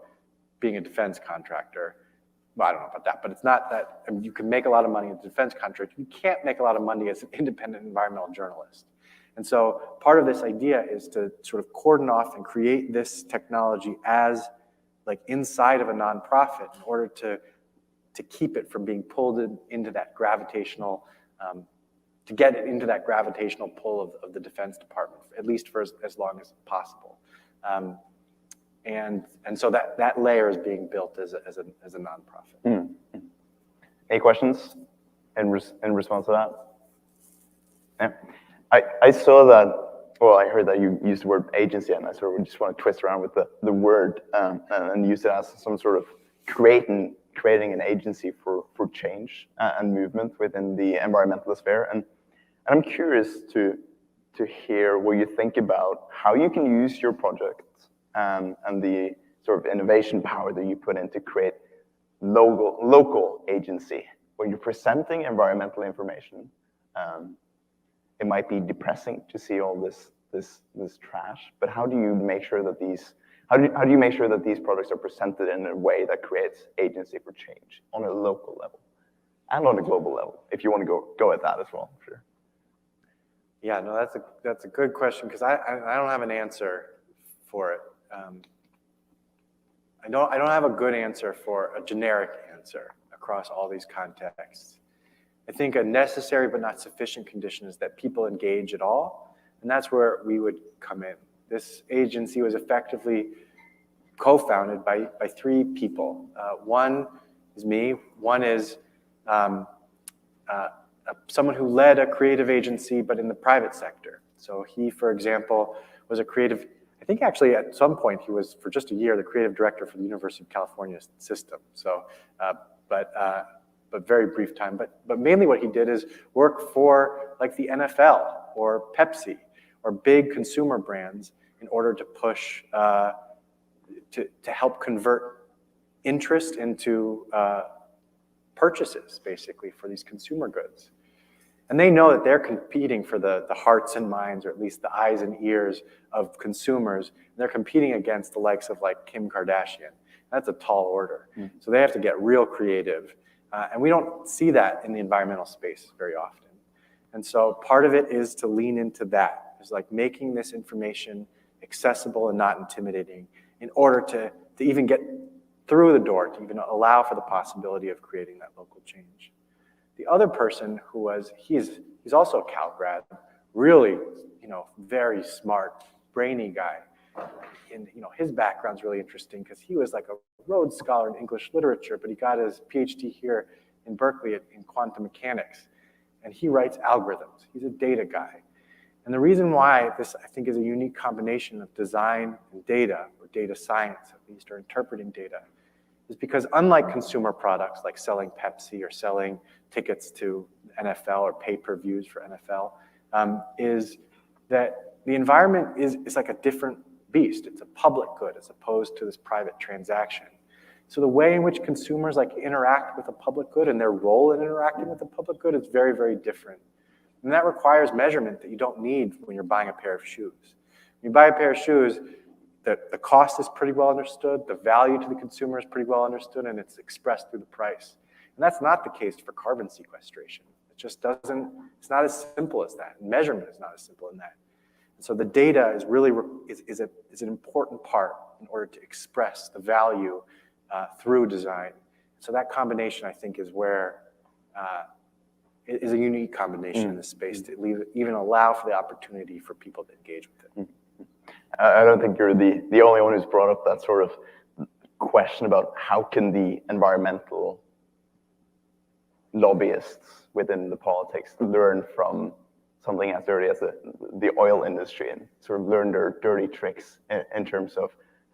being a defense contractor. Well, I don't know about that, but it's not that, I mean, you can make a lot of money as a defense contractor. You can't make a lot of money as an independent environmental journalist. And so part of this idea is to sort of cordon off and create this technology as like inside of a nonprofit in order to keep it from being pulled into that gravitational, to get it into that gravitational pull of the Defense Department, at least for as long as possible. And so that layer is being built as a nonprofit. Mm-hmm. Any questions in response to that? Yeah. I saw that, well, I heard that you used the word agency, and I sort of just want to twist around with the word and use it as some sort of creating an agency for change and movement within the environmental sphere. And I'm curious to hear what you think about how you can use your projects and the sort of innovation power that you put in to create local agency. When you're presenting environmental information, it might be depressing to see all this trash, but how do you make sure that these products are presented in a way that creates agency for change on a local level and on a global level? If you want to go at that as well, sure. Yeah, no, that's a good question, because I don't have an answer for it. I don't have a good answer for a generic answer across all these contexts. I think a necessary but not sufficient condition is that people engage at all, and that's where we would come in. This agency was effectively co-founded by three people. One is me, one is someone who led a creative agency but in the private sector. So he, for example, was a creative, I think actually at some point he was, for just a year, the creative director for the University of California system. So, but very brief time. But mainly what he did is work for like the NFL or Pepsi or big consumer brands in order to push, to help convert interest into purchases, basically, for these consumer goods. And they know that they're competing for the hearts and minds, or at least the eyes and ears of consumers. They're competing against the likes of like Kim Kardashian. That's a tall order. Mm. So they have to get real creative. And we don't see that in the environmental space very often. And so part of it is to lean into that. It's like making this information accessible and not intimidating in order to even get through the door, to even allow for the possibility of creating that local change. The other person who was, he's also a Cal grad, really, very smart, brainy guy. And his background's really interesting because he was like a Rhodes Scholar in English literature, but he got his PhD here in Berkeley in quantum mechanics. and he writes algorithms. He's a data guy. And the reason why this, I think, is a unique combination of design and data, or data science at least, or interpreting data, is because unlike consumer products like selling Pepsi or selling tickets to NFL or pay-per-views for NFL, is that the environment is like a different beast. It's a public good as opposed to this private transaction. So the way in which consumers like interact with a public good and their role in interacting with the public good is very, very different. And that requires measurement that you don't need when you're buying a pair of shoes. When you buy a pair of shoes, the cost is pretty well understood, the value to the consumer is pretty well understood, and it's expressed through the price. And that's not the case for carbon sequestration. It just doesn't, it's not as simple as that. Measurement is not as simple as that. And so the data is really is an important part in order to express the value through design. So that combination, I think, is where it is a unique combination in this space to even allow for the opportunity for people to engage with it. I don't think you're the only one who's brought up that sort of question about how can the environmental lobbyists within the politics learn from something as dirty as the oil industry and sort of learn their dirty tricks in terms of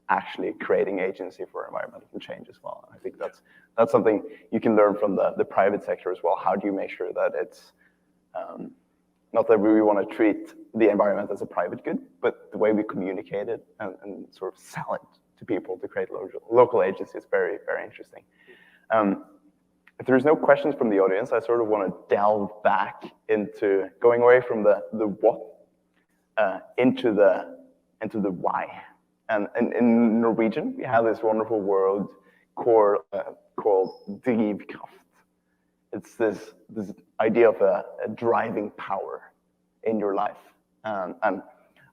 actually creating agency for environmental change as well. I think that's something you can learn from the private sector as well. How do you make sure that it's not that we want to treat the environment as a private good, but the way we communicate it and sort of sell it to people to create local agency is very, very interesting. If there's no questions from the audience, I sort of want to delve back into going away from the what into the why. And in Norwegian, we have this wonderful word called drivkraft. It's this idea of a driving power in your life. And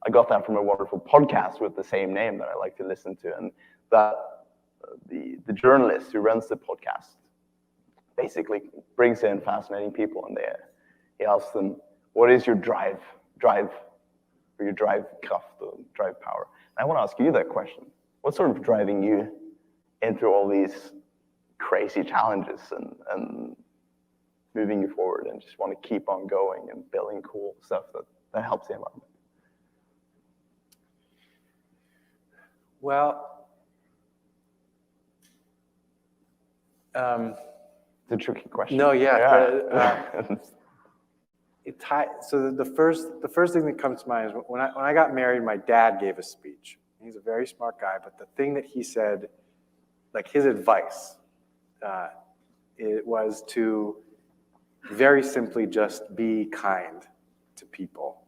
I got that from a wonderful podcast with the same name that I like to listen to. And that the journalist who runs the podcast basically brings in fascinating people, and he asks them, what is your drive or your drive kraft or drive power? And I want to ask you that question. What's sort of driving you into all these crazy challenges and moving you forward and just want to keep on going and building cool stuff that helps the environment? Well, it's a tricky question. No, yeah. Yeah. So the first thing that comes to mind is when I got married, my dad gave a speech. He's a very smart guy, but the thing that he said, like his advice, it was to very simply just be kind to people,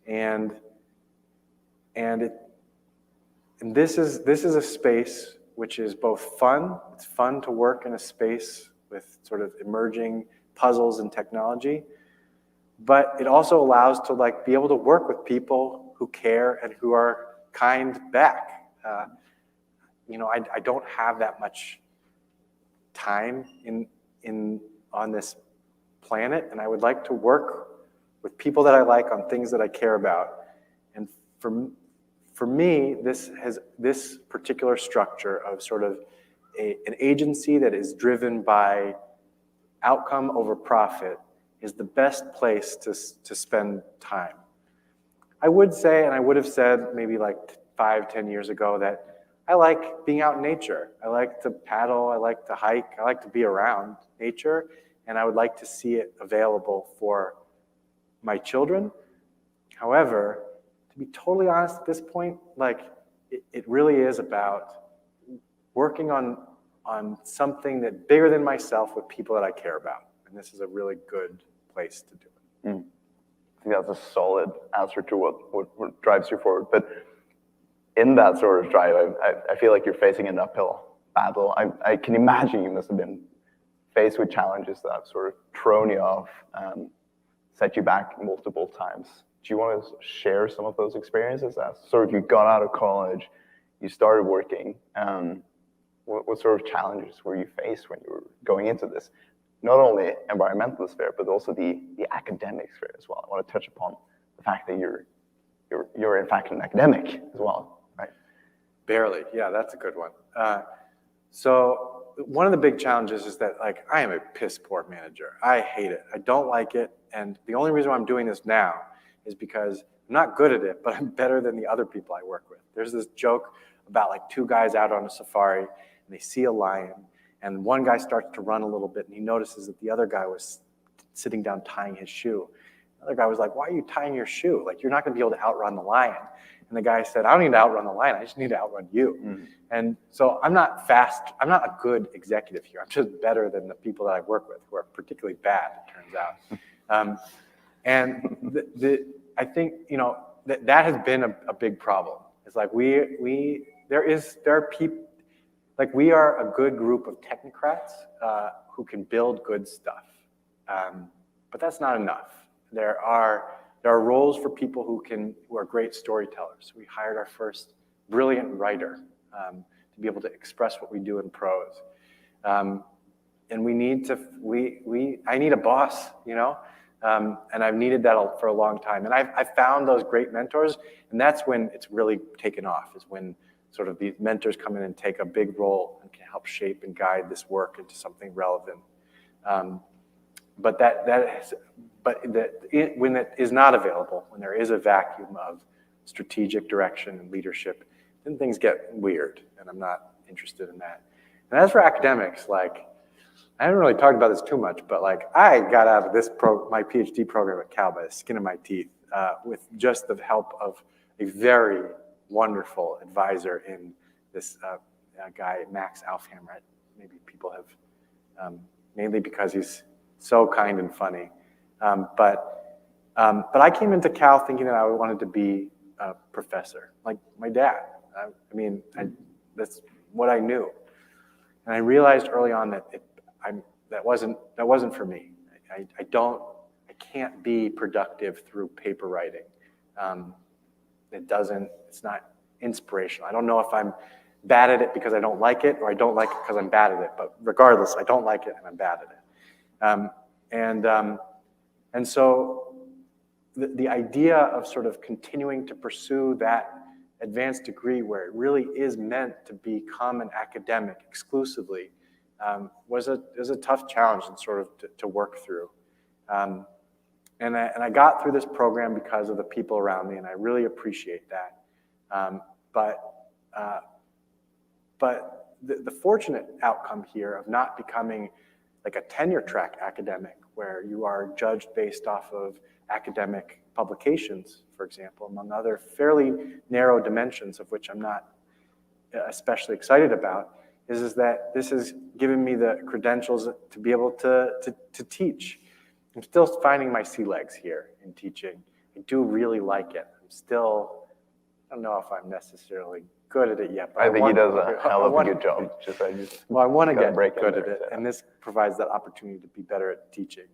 and this is a space which is both fun. It's fun to work in a space with sort of emerging puzzles and technology, but it also allows to like be able to work with people who care and who are kind back. I don't have that much time on this planet, and I would like to work with people that I like on things that I care about. And for me, this particular structure of sort of an agency that is driven by outcome over profit is the best place to spend time. I would say, and I would have said maybe like 5-10 years ago, that I like being out in nature. I like to paddle, I like to hike, I like to be around nature, and I would like to see it available for my children. However, to be totally honest at this point, like it really is about working on something that's bigger than myself with people that I care about. And this is a really good place to do it. I think that's a solid answer to what drives you forward. But in that sort of drive, I feel like you're facing an uphill battle. I can imagine you must have been faced with challenges that have sort of thrown you off, set you back multiple times. Do you want to share some of those experiences? As sort of you got out of college, you started working. What sort of challenges were you faced when you were going into this? Not only environmental sphere, but also the academic sphere as well. I want to touch upon the fact that you're in fact an academic as well, right? Barely, yeah, that's a good one. So one of the big challenges is that like I am a piss poor manager. I hate it. I don't like it. And the only reason why I'm doing this now is because I'm not good at it, but I'm better than the other people I work with. There's this joke about like two guys out on a safari and they see a lion and one guy starts to run a little bit and he notices that the other guy was sitting down tying his shoe. The other guy was like, why are you tying your shoe? Like, you're not going to be able to outrun the lion. And the guy said, I don't need to outrun the lion. I just need to outrun you. Mm-hmm. And so I'm not fast. I'm not a good executive here. I'm just better than the people that I work with who are particularly bad, it turns out. And I think, you know, that has been a big problem. It's like there are people, like we are a good group of technocrats who can build good stuff. But that's not enough. There are roles for people who are great storytellers. We hired our first brilliant writer to be able to express what we do in prose. And we need to, I need a boss, you know, and I've needed that for a long time. And I've found those great mentors, and that's when it's really taken off, is when sort of these mentors come in and take a big role and can help shape and guide this work into something relevant. But when it is not available, when there is a vacuum of strategic direction and leadership, then things get weird, and I'm not interested in that. And as for academics, like, I haven't really talked about this too much, but like, I got out of this my PhD program at Cal by the skin of my teeth with just the help of a very wonderful advisor in this guy, Max Alfhammer. Maybe people have, mainly because he's so kind and funny. But I came into Cal thinking that I wanted to be a professor, like my dad. I mean, that's what I knew. And I realized early on that that wasn't for me. I can't be productive through paper writing. It's not inspirational. I don't know if I'm bad at it because I don't like it, or I don't like it because I'm bad at it. But regardless, I don't like it and I'm bad at it. And so the idea of sort of continuing to pursue that advanced degree where it really is meant to become an academic exclusively was a tough challenge and sort of to work through. And I got through this program because of the people around me, and I really appreciate that. But the fortunate outcome here of not becoming like a tenure track academic where you are judged based off of academic publications, for example, among other fairly narrow dimensions of which I'm not especially excited about, is that this has given me the credentials to be able to teach. I'm still finding my sea legs here in teaching. I do really like it. I don't know if I'm necessarily good at it yet. But I think he does a hell of a good job. I want to get good at it, and this provides that opportunity to be better at teaching,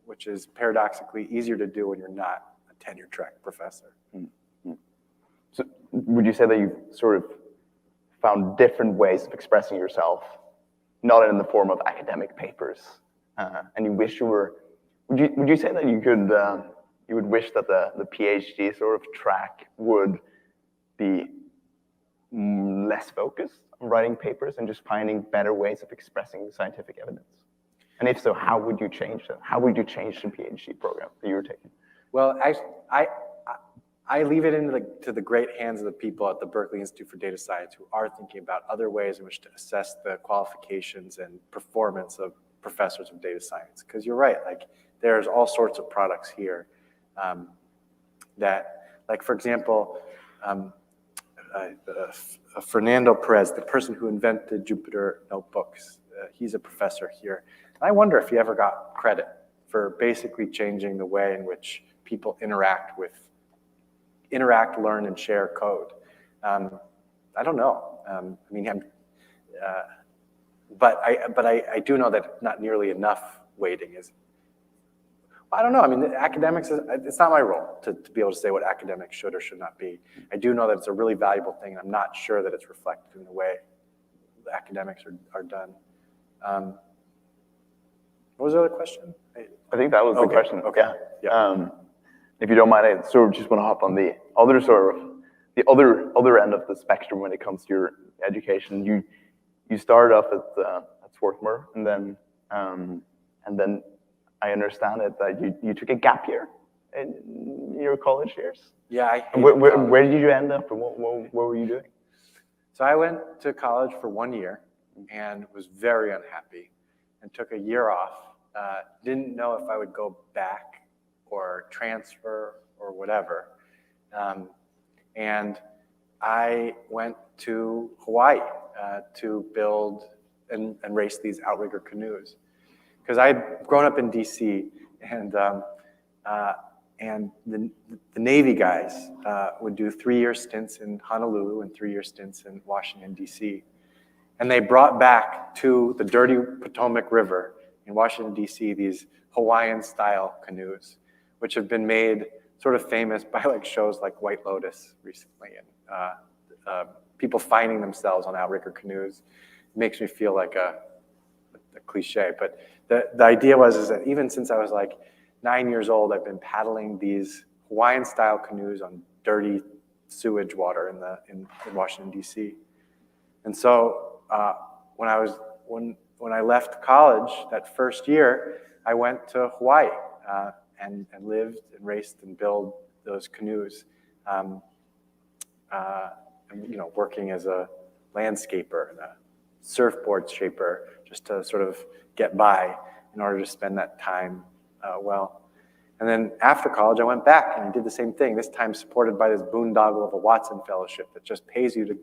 which is paradoxically easier to do when you're not a tenure-track professor. Mm-hmm. So would you say that you sort of found different ways of expressing yourself, not in the form of academic papers, and you wish you were? Would you say that you would wish that the PhD sort of track would be less focused on writing papers and just finding better ways of expressing scientific evidence? And if so, how would you change that? How would you change the PhD program that you were taking? Well, I leave it to the great hands of the people at the Berkeley Institute for Data Science who are thinking about other ways in which to assess the qualifications and performance of professors of data science. Because you're right, like there's all sorts of products here that, like for example, Fernando Perez, the person who invented Jupyter Notebooks, he's a professor here. And I wonder if he ever got credit for basically changing the way in which people interact, learn, and share code. I don't know. But I do know that not nearly enough weighting is. I don't know. I mean, academics, it's not my role to be able to say what academics should or should not be. I do know that it's a really valuable thing, and I'm not sure that it's reflected in the way the academics are done. What was the other question? I think that was the question. Okay. Yeah. If you don't mind, I sort of just want to hop on the other end of the spectrum when it comes to your education. You you started off at Swarthmore, and then I understand it that you took a gap year in your college years. Yeah, I hated Where college. did you end up, and what were you doing? So I went to college for 1 year and was very unhappy and took a year off. Didn't know if I would go back or transfer or whatever. And I went to Hawaii to build and race these outrigger canoes. Because I'd grown up in DC, and the Navy guys would do 3-year stints in Honolulu and 3-year stints in Washington, DC. And they brought back to the dirty Potomac River in Washington, DC, these Hawaiian-style canoes, which have been made sort of famous by like shows like White Lotus recently, and people finding themselves on outrigger canoes. It makes me feel like a cliche, but the idea is that even since I was like 9 years old, I've been paddling these Hawaiian-style canoes on dirty sewage water in Washington, D.C. And so when I left college that first year, I went to Hawaii and lived and raced and built those canoes, and working as a landscaper and a surfboard shaper just to sort of get by in order to spend that time well. And then after college, I went back and I did the same thing, this time supported by this boondoggle of a Watson Fellowship that just pays you to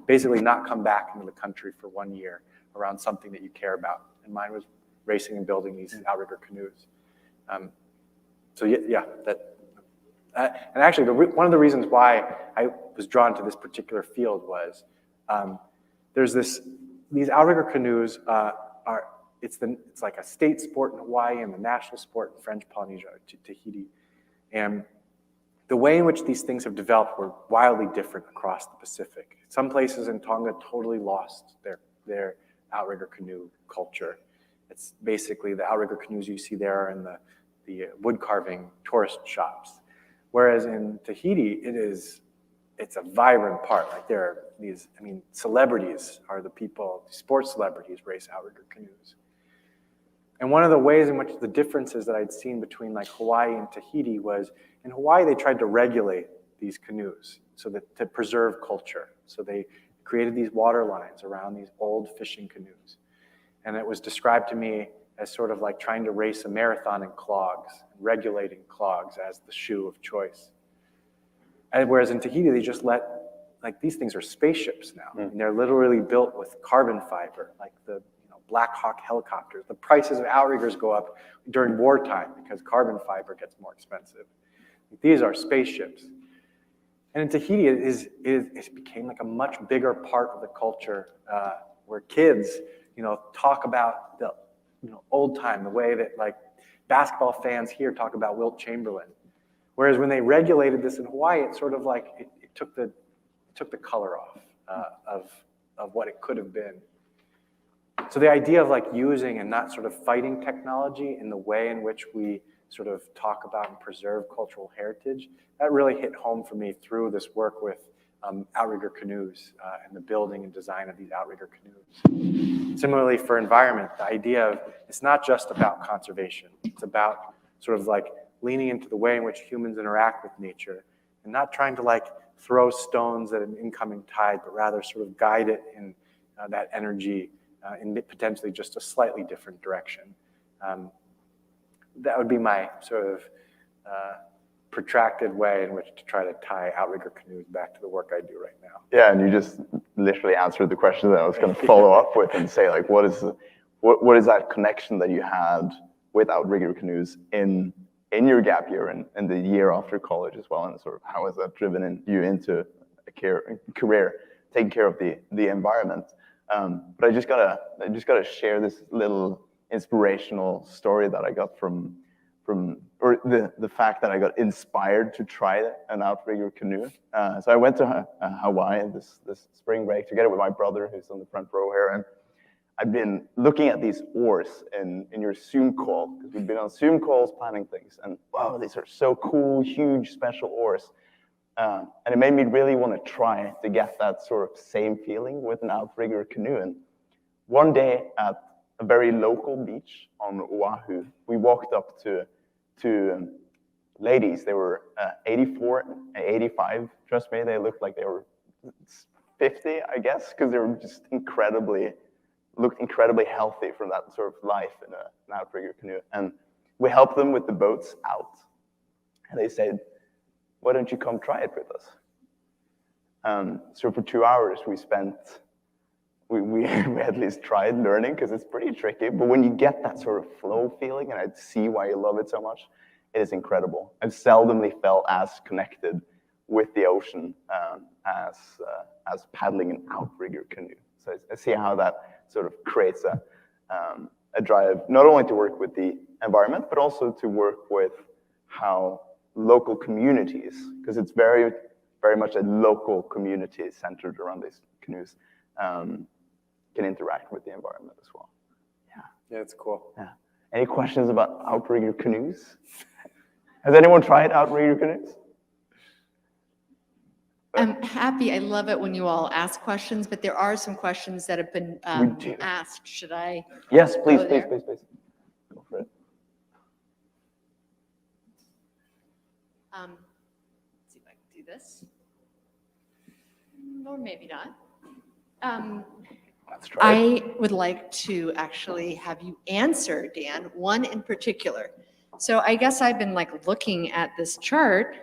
basically not come back into the country for 1 year around something that you care about. And mine was racing and building these outrigger canoes. So yeah, and actually one of the reasons why I was drawn to this particular field was there's these outrigger canoes it's like a state sport in Hawaii and the national sport in French Polynesia, Tahiti. And the way in which these things have developed were wildly different across the Pacific. Some places in Tonga totally lost their outrigger canoe culture. It's basically the outrigger canoes you see there are in the wood carving tourist shops. Whereas in Tahiti, it's a vibrant part. Like there are these, celebrities are the people, sports celebrities race outrigger canoes. And one of the ways in which the differences that I'd seen between like Hawaii and Tahiti was, in Hawaii they tried to regulate these canoes so that to preserve culture. So they created these water lines around these old fishing canoes. And it was described to me as sort of like trying to race a marathon in clogs, and regulating clogs as the shoe of choice. And whereas in Tahiti, they just like these things are spaceships now. And they're literally built with carbon fiber, like the Black Hawk helicopters. The prices of outriggers go up during wartime because carbon fiber gets more expensive. These are spaceships. And in Tahiti, it became like a much bigger part of the culture where kids, talk about the old time, the way that like basketball fans here talk about Wilt Chamberlain. Whereas when they regulated this in Hawaii, it sort of like it took the color off of what it could have been. So the idea of like using and not sort of fighting technology in the way in which we sort of talk about and preserve cultural heritage, that really hit home for me through this work with outrigger canoes and the building and design of these outrigger canoes. Similarly for environment, the idea of it's not just about conservation. It's about sort of like leaning into the way in which humans interact with nature and not trying to like throw stones at an incoming tide, but rather sort of guide it in that energy in potentially just a slightly different direction. That would be my sort of protracted way in which to try to tie outrigger canoes back to the work I do right now. Yeah, and you just literally answered the question that I was going to follow up with and say, like, what is that connection that you had with outrigger canoes in your gap year and the year after college as well, and sort of how has that driven you into a career taking care of the environment? But I just gotta share this little inspirational story that I got from the fact that I got inspired to try an outrigger canoe. So I went to Hawaii this spring break together with my brother, who's on the front row here, and I've been looking at these oars in your Zoom call, because we've been on Zoom calls planning things, and wow, these are so cool, huge, special oars. And it made me really want to try to get that sort of same feeling with an outrigger canoe. And one day at a very local beach on Oahu, we walked up to ladies. They were 84 and 85. Trust me, they looked like they were 50, I guess, because they were just looked incredibly healthy from that sort of life in an outrigger canoe. And we helped them with the boats out. And they said, why don't you come try it with us? So for 2 hours, we at least tried learning, because it's pretty tricky. But when you get that sort of flow feeling, and I see why you love it so much, it is incredible. I've seldomly felt as connected with the ocean as paddling an outrigger canoe. So I see how that sort of creates a drive, not only to work with the environment, but also to work with how local communities, because it's very, very much a local community centered around these canoes, can interact with the environment as well. Yeah, it's cool. Yeah. Any questions about outrigger canoes? Has anyone tried outrigger canoes? I'm happy. I love it when you all ask questions, but there are some questions that have been asked. Should I? Yes, please. Go for it. Let's see if I can do this. Or maybe not. Let's try it. I would like to actually have you answer, Dan, one in particular. So I guess I've been like looking at this chart.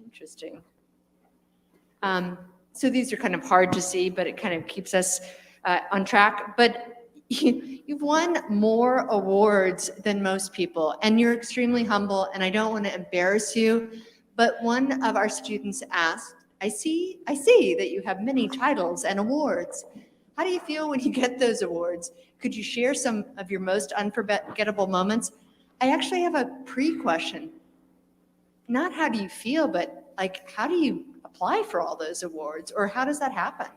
Interesting. So these are kind of hard to see, but it kind of keeps us on track. But you've won more awards than most people, and you're extremely humble, and I don't want to embarrass you, but one of our students asked, I see that you have many titles and awards. How do you feel when you get those awards? Could you share some of your most unforgettable moments? I actually have a pre-question. Not how do you feel, but like, how do you apply for all those awards, or how does that happen?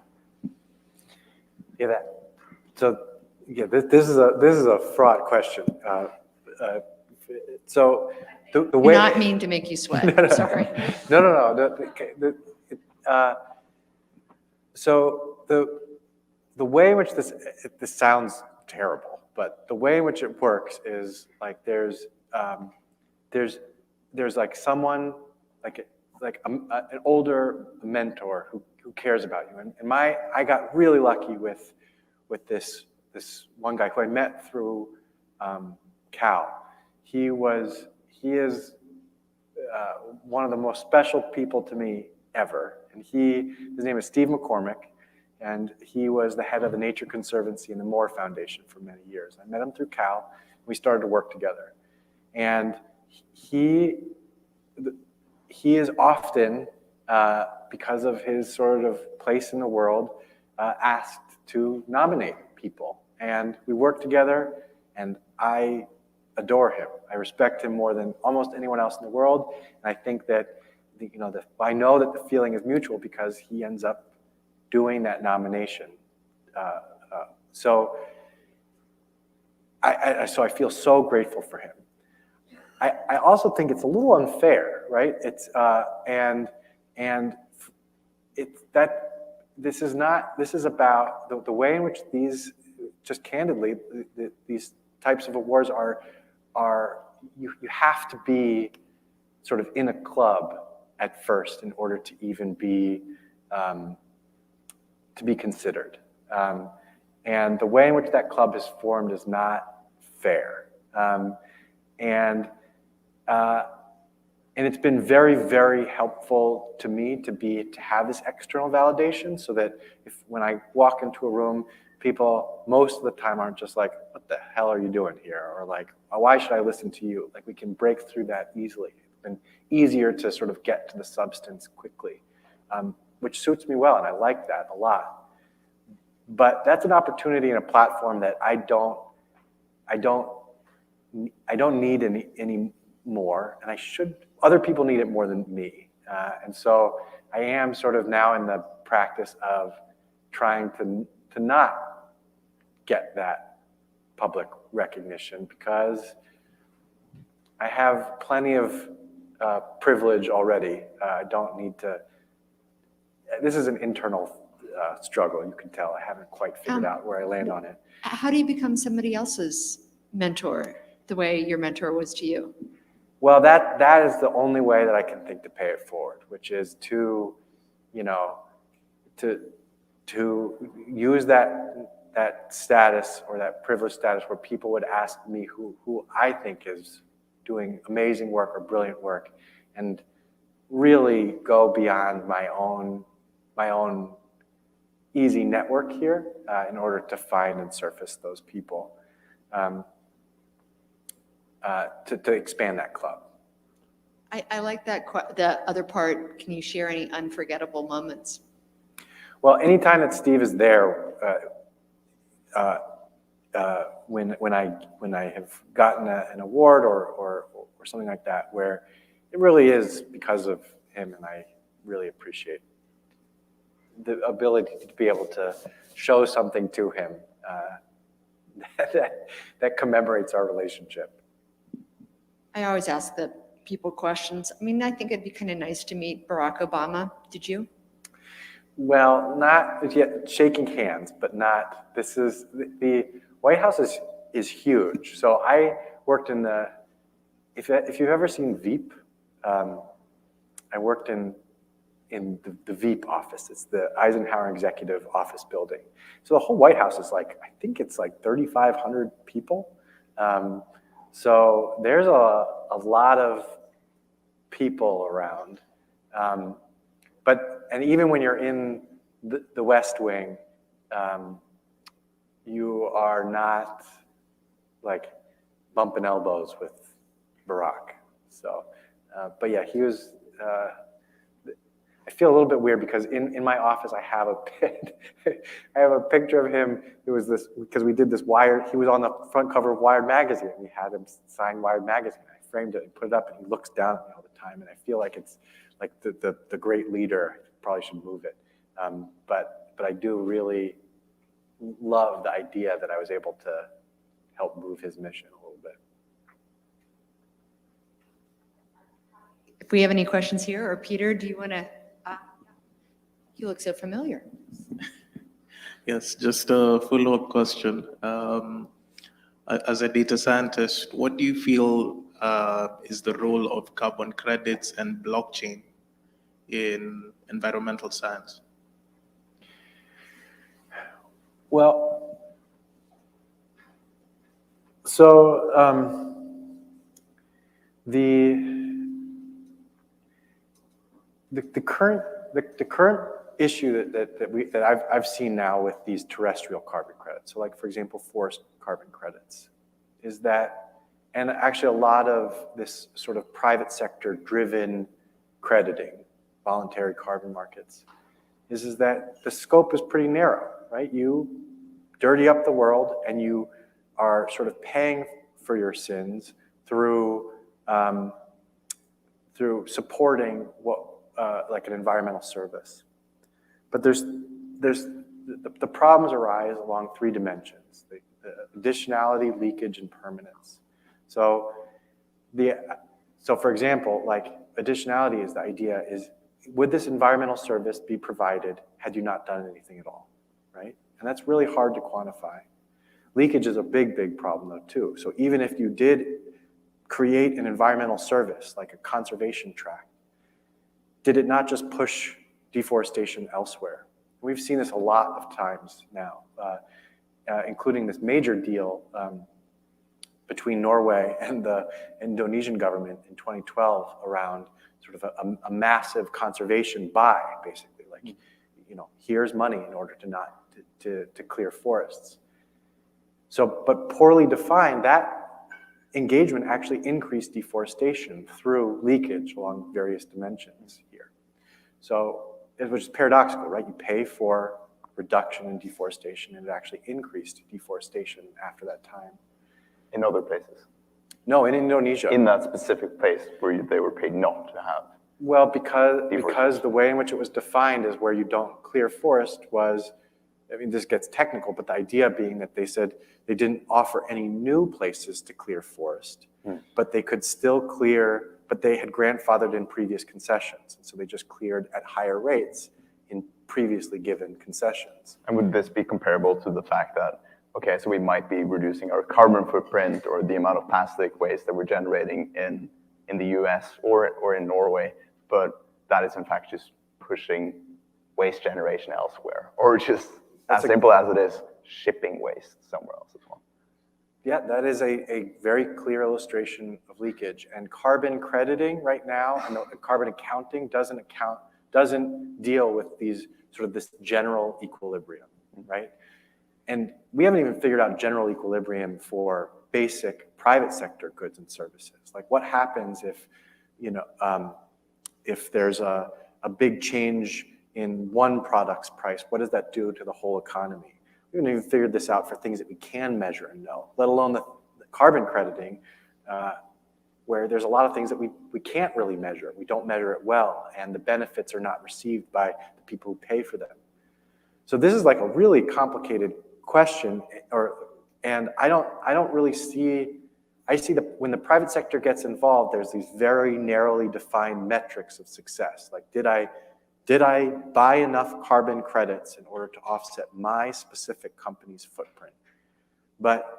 Yeah, this is a fraught question. So the way Not mean to make you sweat. No. Sorry. No. So the way in which this sounds terrible, but the way in which it works is like there's like someone like an older mentor who cares about you, and I got really lucky with this one guy who I met through Cal. He is one of the most special people to me ever, and his name is Steve McCormick, and he was the head of the Nature Conservancy and the Moore Foundation for many years. I met him through Cal. We started to work together, and he is often, because of his sort of place in the world, asked to nominate people. And we work together, and I adore him. I respect him more than almost anyone else in the world. And I think that, I know that the feeling is mutual because he ends up doing that nomination. So I feel so grateful for him. I also think it's a little unfair, right? It's this is about the way in which these, just candidly, these types of awards are you have to be sort of in a club at first in order to even be considered. And the way in which that club is formed is not fair. And it's been very, very helpful to me to have this external validation, so that when I walk into a room, people most of the time aren't just like, what the hell are you doing here? Or like, why should I listen to you? Like, we can break through that easily. It's been easier to sort of get to the substance quickly, which suits me well, and I like that a lot. But that's an opportunity and a platform that I don't need any more, and other people need it more than me. And so I am sort of now in the practice of trying to not get that public recognition, because I have plenty of privilege already. I don't need to. This is an internal struggle. You can tell I haven't quite figured out where I land on it. How do you become somebody else's mentor the way your mentor was to you? Well, that is the only way that I can think to pay it forward, which is to, to use that status or that privileged status where people would ask me who I think is doing amazing work or brilliant work, and really go beyond my own easy network here in order to find and surface those people, to expand that club. I like the other part. Can you share any unforgettable moments? Well, anytime that Steve is there, when I have gotten an award or something like that, where it really is because of him, and I really appreciate the ability to be able to show something to him that commemorates our relationship. I always ask the people questions. I mean, I think it'd be kind of nice to meet Barack Obama. Did you? Well, not yet, shaking hands, but not. This is the White House is huge. So I worked in the. If you've ever seen Veep, I worked in the Veep office. It's the Eisenhower Executive Office building. So the whole White House is like, I think it's like 3,500 people. So there's a lot of people around. And even when you're in the West Wing, you are not like bumping elbows with Barack. So, but yeah, he was. I feel a little bit weird because in my office I have a picture of him. It was this because we did this Wired. He was on the front cover of Wired magazine. We had him sign Wired magazine. I framed it and put it up, and he looks down at me all the time. And I feel like it's like the great leader. Probably should move it. But I do really love the idea that I was able to help move his mission a little bit. If we have any questions here, or Peter, do you want to? You look so familiar. Yes, just a follow-up question. As a data scientist, what do you feel is the role of carbon credits and blockchain in environmental science? Well, so the current issue that I've seen now with these terrestrial carbon credits, so like for example forest carbon credits, is that, and actually a lot of this sort of private sector driven crediting, voluntary carbon markets, is that the scope is pretty narrow, right? You dirty up the world and you are sort of paying for your sins through supporting what like an environmental service. But the problems arise along three dimensions: the additionality, leakage, and permanence. So for example, like additionality is the idea is, would this environmental service be provided had you not done anything at all, right? And that's really hard to quantify. Leakage is a big problem though too. So even if you did create an environmental service like a conservation tract, did it not just push deforestation elsewhere? We've seen this a lot of times now, including this major deal between Norway and the Indonesian government in 2012 around sort of a massive conservation buy, basically. Like, here's money in order to clear forests. So, but poorly defined, that engagement actually increased deforestation through leakage along various dimensions here. So, which is paradoxical, right? You pay for reduction in deforestation, and it actually increased deforestation after that time. In other places? No, in Indonesia. In that specific place where they were paid not to have? Well, because the way in which it was defined as where you don't clear forest was, I mean, this gets technical, but the idea being that they said they didn't offer any new places to clear forest, but they could still clear but they had grandfathered in previous concessions. And so they just cleared at higher rates in previously given concessions. And would this be comparable to the fact that, okay, so we might be reducing our carbon footprint or the amount of plastic waste that we're generating in the US or in Norway, but that is in fact just pushing waste generation elsewhere, or just as simple as it is, shipping waste somewhere else as well? Yeah, that is a very clear illustration of leakage. And carbon crediting right now, and carbon accounting doesn't deal with these sort of this general equilibrium, right? And we haven't even figured out general equilibrium for basic private sector goods and services. Like what happens if, if there's a big change in one product's price, what does that do to the whole economy? We haven't even figured this out for things that we can measure and know, let alone the carbon crediting, where there's a lot of things that we can't really measure. We don't measure it well, and the benefits are not received by the people who pay for them. So this is like a really complicated question, and I don't really see. I see when the private sector gets involved, there's these very narrowly defined metrics of success. Like, did I buy enough carbon credits in order to offset my specific company's footprint? But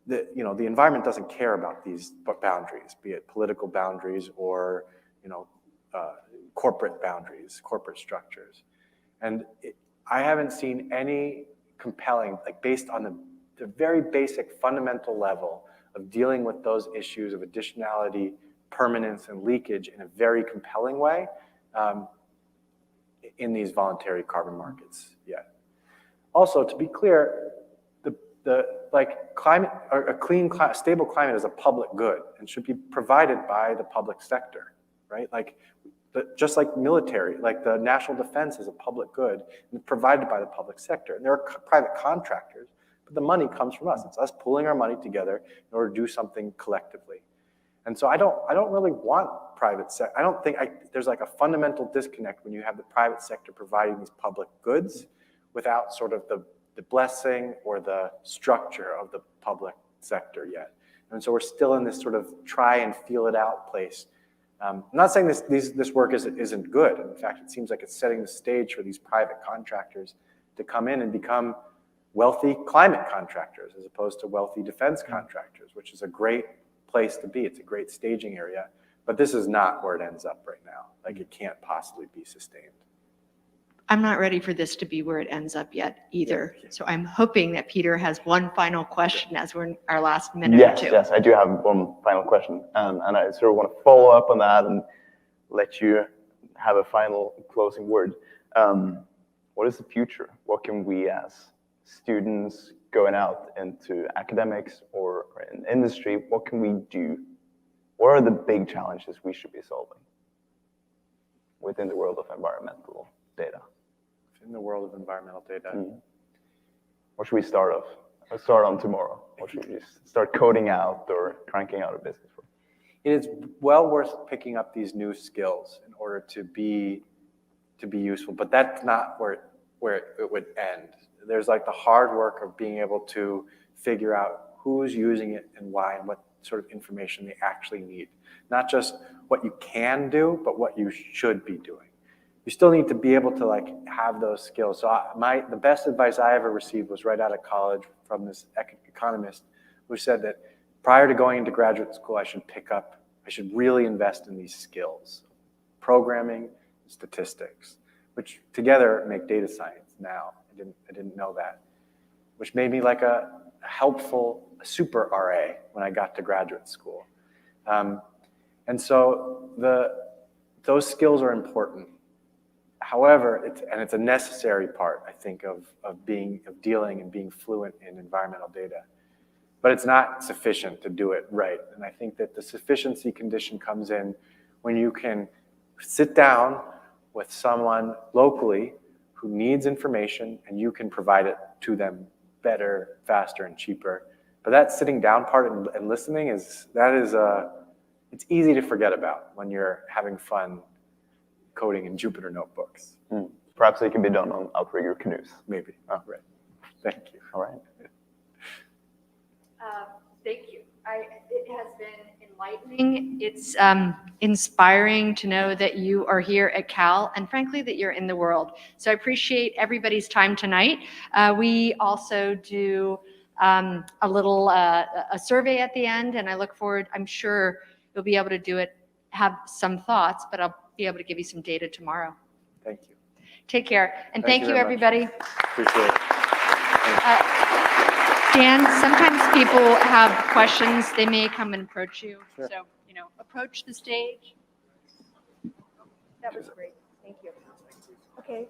the environment doesn't care about these boundaries, be it political boundaries or corporate boundaries, corporate structures. And I haven't seen any compelling, like based on the very basic fundamental level of dealing with those issues of additionality, permanence, and leakage in a very compelling way in these voluntary carbon markets yet. Also, to be clear, climate, or a clean, stable climate is a public good and should be provided by the public sector, right? Just like military, like the national defense is a public good and provided by the public sector. And there are private contractors, but the money comes from us. It's us pooling our money together in order to do something collectively. And so I don't really want private sector. I don't think there's like a fundamental disconnect when you have the private sector providing these public goods without sort of the blessing or the structure of the public sector yet. And so we're still in this sort of try and feel it out place. I'm not saying this work isn't good. In fact, it seems like it's setting the stage for these private contractors to come in and become wealthy climate contractors as opposed to wealthy defense contractors, which is a great place to be. It's a great staging area, but this is not where it ends up right now. Like, it can't possibly be sustained. I'm not ready for this to be where it ends up yet either. So I'm hoping that Peter has one final question as we're in our last minute or two. Yes, I do have one final question. And I sort of want to follow up on that and let you have a final closing word. What is the future? What can we as students going out into academics or in industry, what can we do? What are the big challenges we should be solving within the world of environmental data? In the world of environmental data. What should we start off? Let's start on tomorrow. What should we start coding out or cranking out a business for? It is well worth picking up these new skills in order to be useful, but that's not where it would end. There's like the hard work of being able to figure out who's using it and why and what sort of information they actually need. Not just what you can do, but what you should be doing. You still need to be able to like have those skills. So the best advice I ever received was right out of college from this economist who said that prior to going into graduate school, I should really invest in these skills, programming, statistics, which together make data science now. I didn't know that, which made me like a helpful super RA when I got to graduate school. And so those skills are important. However, it's a necessary part, I think, of dealing and being fluent in environmental data. But it's not sufficient to do it right. And I think that the sufficiency condition comes in when you can sit down with someone locally who needs information and you can provide it to them better, faster, and cheaper. But that sitting down part and listening it's easy to forget about when you're having fun coding in Jupyter notebooks. Perhaps it can be done on outrigger canoes. Maybe. Oh, right. Thank you. All right. Thank you. It has been enlightening. It's inspiring to know that you are here at Cal and frankly that you're in the world. So I appreciate everybody's time tonight. We also do a little a survey at the end, and I look forward, I'm sure you'll be able to do it, have some thoughts, but I'll be able to give you some data tomorrow. Thank you. Take care, and thank you very much. everybody. Appreciate it. Dan, sometimes people have questions, they may come and approach you. Sure. So, approach the stage. That was great. Thank you. Okay.